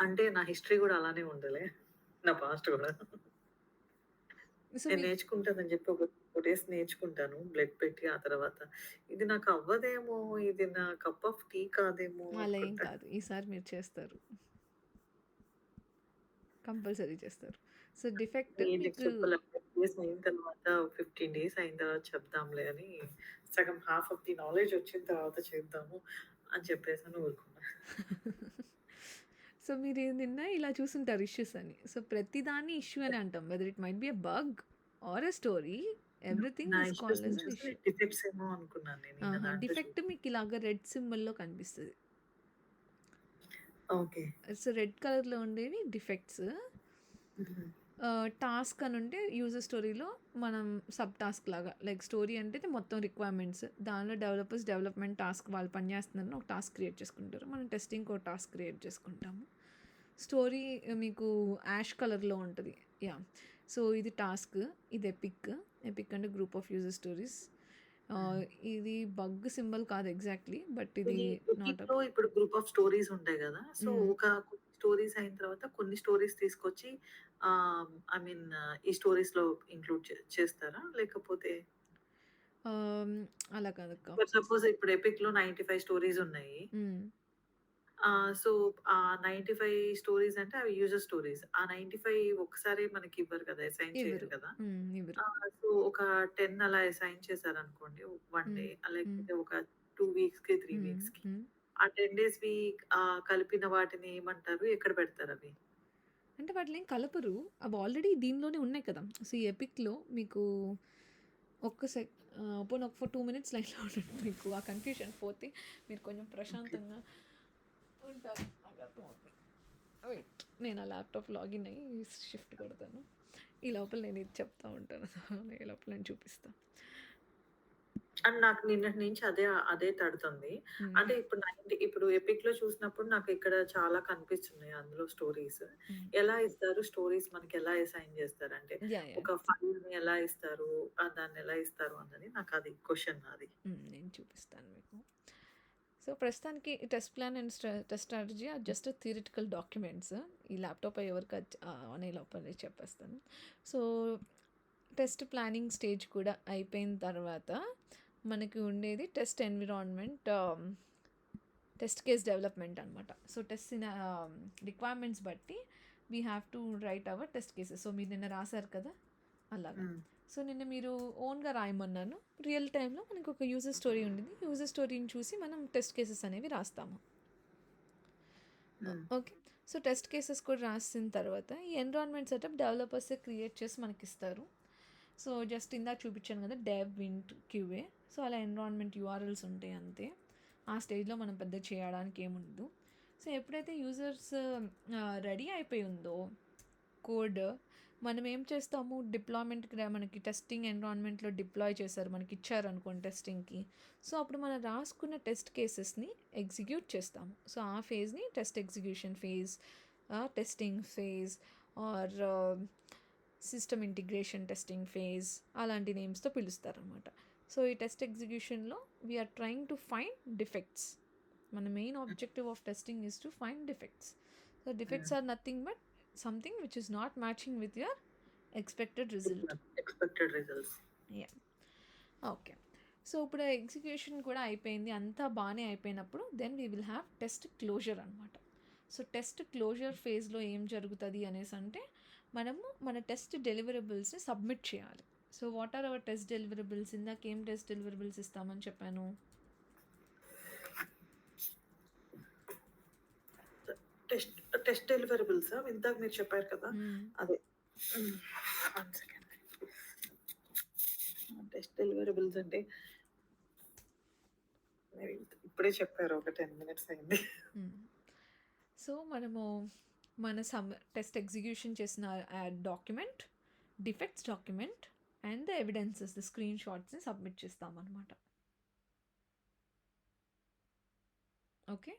అంటే నా హిస్టరీ గూడా అలానే ఉందిలే. నా పాస్ట్ గూడా. సో, నేను మీకు నేర్చుకుంటానని జెప్పి ఒక 2 డేస్ నేర్చుకుంటాను. బ్లడ్ పెట్టి ఆ తర్వాత ఇది నాకు అవ్వదేమో, ఇది నా కప్ ఆఫ్ టీ కాదేమో అలా ఏం అనుకుంటా. కాదు. ఈసారి మీరు చేస్తారు. కంపల్సరీ చేస్తారు. సో, డిఫెక్ట్ ఈ మీకు నెక్స్ట్ ఒక 11 డేస్ అయిన తర్వాత 15 డేస్ అయిన తర్వాత చెప్దాంలే అని సగం హాఫ్ ఆఫ్ ది నాలెడ్జ్ వచ్చిన తర్వాత చేద్దాము అని చెప్పేసని ఊరుకున్నా. సో, మీరు నిన్న ఇలా చూసుంటారు ఇష్యూస్ అని. సో, ప్రతిదాన్ని ఇష్యూ అని అంటాం. Whether it might be a bug or a story everything నా ఈస్ కాల్డ్ ఇష్యూస్‌ని యాస్ ఎన్ చూసి ఇష్యూ. డిఫెక్ట్స్ ఏమో అనుకున్నాను నేను ఈయన ఆహా! దాంట్లో డిఫెక్ట్ చూసి. మీకు ఇలాగ రెడ్ సింబల్‌లో కనిపిస్తది. ఓకే. సో, రెడ్ కలర్‌లో ఉండేవి డిఫెక్ట్స్. హుహు. టాస్క్ అని ఉంటే యూజర్ స్టోరీలో మనం సబ్ టాస్క్ లాగా లైక్ స్టోరీ అంటే మొత్తం రిక్వైర్మెంట్స్ దానిలో డెవలపర్స్ డెవలప్మెంట్ టాస్క్ వాళ్ళు పనిచేస్తున్నారని ఒక టాస్క్ క్రియేట్ చేసుకుంటారు. మనం టెస్టింగ్కి ఒక టాస్క్ క్రియేట్ చేసుకుంటాము. స్టోరీ మీకు యాష్ కలర్లో ఉంటుంది. యా. సో, ఇది టాస్క్, ఇది ఎపిక్. ఎపిక్ అంటే గ్రూప్ ఆఫ్ యూజర్ స్టోరీస్. హ్మ్. ఇది బగ్ సింబల్ కాదు ఎగ్జాక్ట్లీ, బట్ ఇది ఈ నాట్ అ ఎపిక్‌లో ఇప్పుడు గ్రూప్ ఆఫ్ స్టోరీస్ ఉంటాయి గదా! సో, కొన్ని స్టోరీస్ అయిన తర్వాత కొన్ని స్టోరీస్ తీసుకొచ్చి ఐ మీన్ ఈ స్టోరీస్‌లో ఇంక్లూడ్ చేస్తారా? లేకపోతే అలా కాదక్క. ఫర్ సపోజ్ ఇప్పుడు ఎపిక్‌లో 95 స్టోరీస్ ఉన్నాయి. సో, 95 స్టోరీస్ అంటే అవి యూజర్ స్టోరీస్. ఆ 95 ఒక్కసారే మనకివ్వరు కదా! అసైన్ చేయరు ఇవ్వరు. కదా! ఇవ్వరు. సో, ఒక 10 అలా అసైన్ చేశారనుకోండి. 1 డే హ్మ్. హ్మ్. లేకపోతే ఒక 2 వీక్స్‌కి, 3 హ్మ్. వీక్స్‌కి. హ్మ్. ఆ 10 డేస్‌వి కలిపిన వాటిని ఏమంటారు? ఎక్కడ పెడతారవి? అంటే వాటిలేం కలపరు. అవి ఆల్రెడీ దీనిలోనే ఉన్నాయి కదా! సో, ఈ ఎపిక్‌లో మీకు పోనీ ఒక 2 మినిట్స్ లైన్‌లో ఉండండి. మీకు ఆ కన్‌ఫ్యూజన్ పోతే మీరు కొంచెం ఓకే. ప్రశాంతంగా ఉంటారు. నాకు అర్థమవుతుంది. వెయిట్, నేను ఆ ల్యాప్‌టాప్ లాగిన్ అయ్యి షిఫ్ట్ కొడతాను. ఈ లోపల నేను ఇది చెప్తా ఉంటాను. ఈ లోపల నేను చూపిస్తా. అండ్ నాకు నిన్నటి నుంచి అదే తడుతుంది. హ్మ్. అంటే ఇప్పుడు ఎపిక్‌లో చూసినప్పుడు నాకు ఇక్కడ చాలా కనిపిస్తున్నాయి అందులో స్టోరీస్. హ్మ్. ఎలా ఇస్తారు? స్టోరీస్ మనకెలా అసైన్ చేస్తారంటే, యాహ్! ఒక ఫైల్‌ని ఎలా ఇస్తారు? దాన్నెలా ఇస్తారు అన్నది నాకది క్వెషన్ నాది. నేను చూపిస్తాను మీకు. సో, ప్రస్తుతానికి test plan and test strategy are just theoretical documents. ఈ ల్యాప్‌టాప్ ఎవరికి అనే లోపలే చెప్పేస్తాను. సో, టెస్ట్ ప్లానింగ్ స్టేజ్ కూడా అయిపోయిన తర్వాత మనకి ఉండేది test environment, test case development అనమాట. సో, రిక్వైర్మెంట్స్ బట్టి we have to write our test cases. So, మీరు నిన్న రాశారు కదా! అలాగా. హ్మ్. సో, నిన్న మీరు ఓన్‌గా రాయమన్నాను. రియల్ టైమ్‌లో మనకు ఒక యూజర్ స్టోరీ ఉండింది. యూజర్ స్టోరీని చూసి మనం టెస్ట్ కేసెస్ అనేవి రాస్తాము. హ్మ్. ఓకే. సో, టెస్ట్ కేసెస్ కూడా రాసిన తర్వాత ఈ ఎన్విరాన్మెంట్ సెటప్ డెవలపర్సే క్రియేట్ చేసి మనకిస్తారు. సో, జస్ట్ ఇందాక చూపించాను కదా! డెవ్, వింట్, క్యూఏ. సో, అలా ఎన్విరాన్మెంట్ యూఆర్ఎల్స్ ఉంటాయి అంతే. ఆ స్టేజ్‌లో మనం పెద్ద చేయడానికి ఏముండదు. సో, ఎప్పుడైతే యూజర్స్ రెడీ అయిపోయి ఉందో కోడ్, మనం ఏం చేస్తాము, డిప్లాయ్మెంట్కి మనకి టెస్టింగ్ ఎన్విరాన్మెంట్లో డిప్లాయ్ చేశారు, మనకి ఇచ్చారనుకోండి టెస్టింగ్కి. సో అప్పుడు మనం రాసుకున్న టెస్ట్ కేసెస్ని ఎగ్జిక్యూట్ చేస్తాము. సో ఆ ఫేజ్ని test execution phase, testing phase or system integration testing phase అలాంటి నేమ్స్తో పిలుస్తారనమాట. సో ఈ టెస్ట్ ఎగ్జిక్యూషన్లో we're trying to find defects. మన main objective of testing is to find defects. So defects hmm. Are nothing but something which is not matching with your expected result. Expected results. Yeah. Okay. So ఇప్పుడు execution కూడా అయిపోయింది, అంతా బాగానే అయిపోయినప్పుడు then we will have test closure అనమాట. So test closure ఫేజ్లో ఏం జరుగుతుంది అనేసి అంటే మనము మన టెస్ట్ డెలివరబుల్స్ని సబ్మిట్ చేయాలి. So what are our test deliverables? ఇందాక ఏం టెస్ట్ డెలివరబుల్స్ ఇస్తామని చెప్పాను? టెస్ట్ డెలివరబుల్సా? ఇందాక మీరు చెప్పారు కదా! అదే. హ్మ్. 1 సెకండ్. టెస్ట్ డెలివరబుల్స్ అంటే మీరు ఇప్పుడే చెప్పారు. ఒక 10 మినిట్స్ అయింది. సో మనము మన టెస్ట్ ఎగ్జిక్యూషన్ చేసిన document, defects document and the evidences, the స్క్రీన్ షాట్స్ని సబ్మిట్ చేస్తామన్నమాట. ఓకే.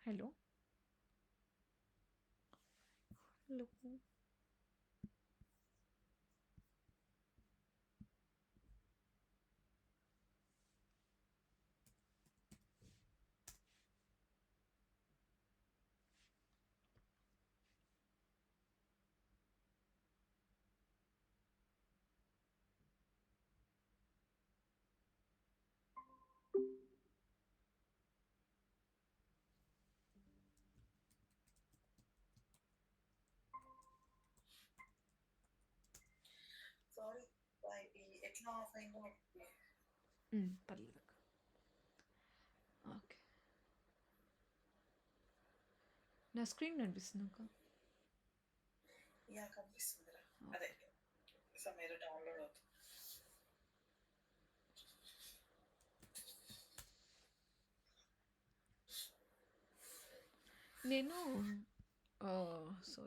Hello hello sorry. ఎట్లా ఆఫ్ అయిందో పర్లేదు. ఓకే. నా స్క్రీన్ కనిపిస్తుందాక? యాహ్! కనిపిస్తుందిరా. అదే. మీరు డౌన్‌లోడ్ అవుతుంది. నేను సో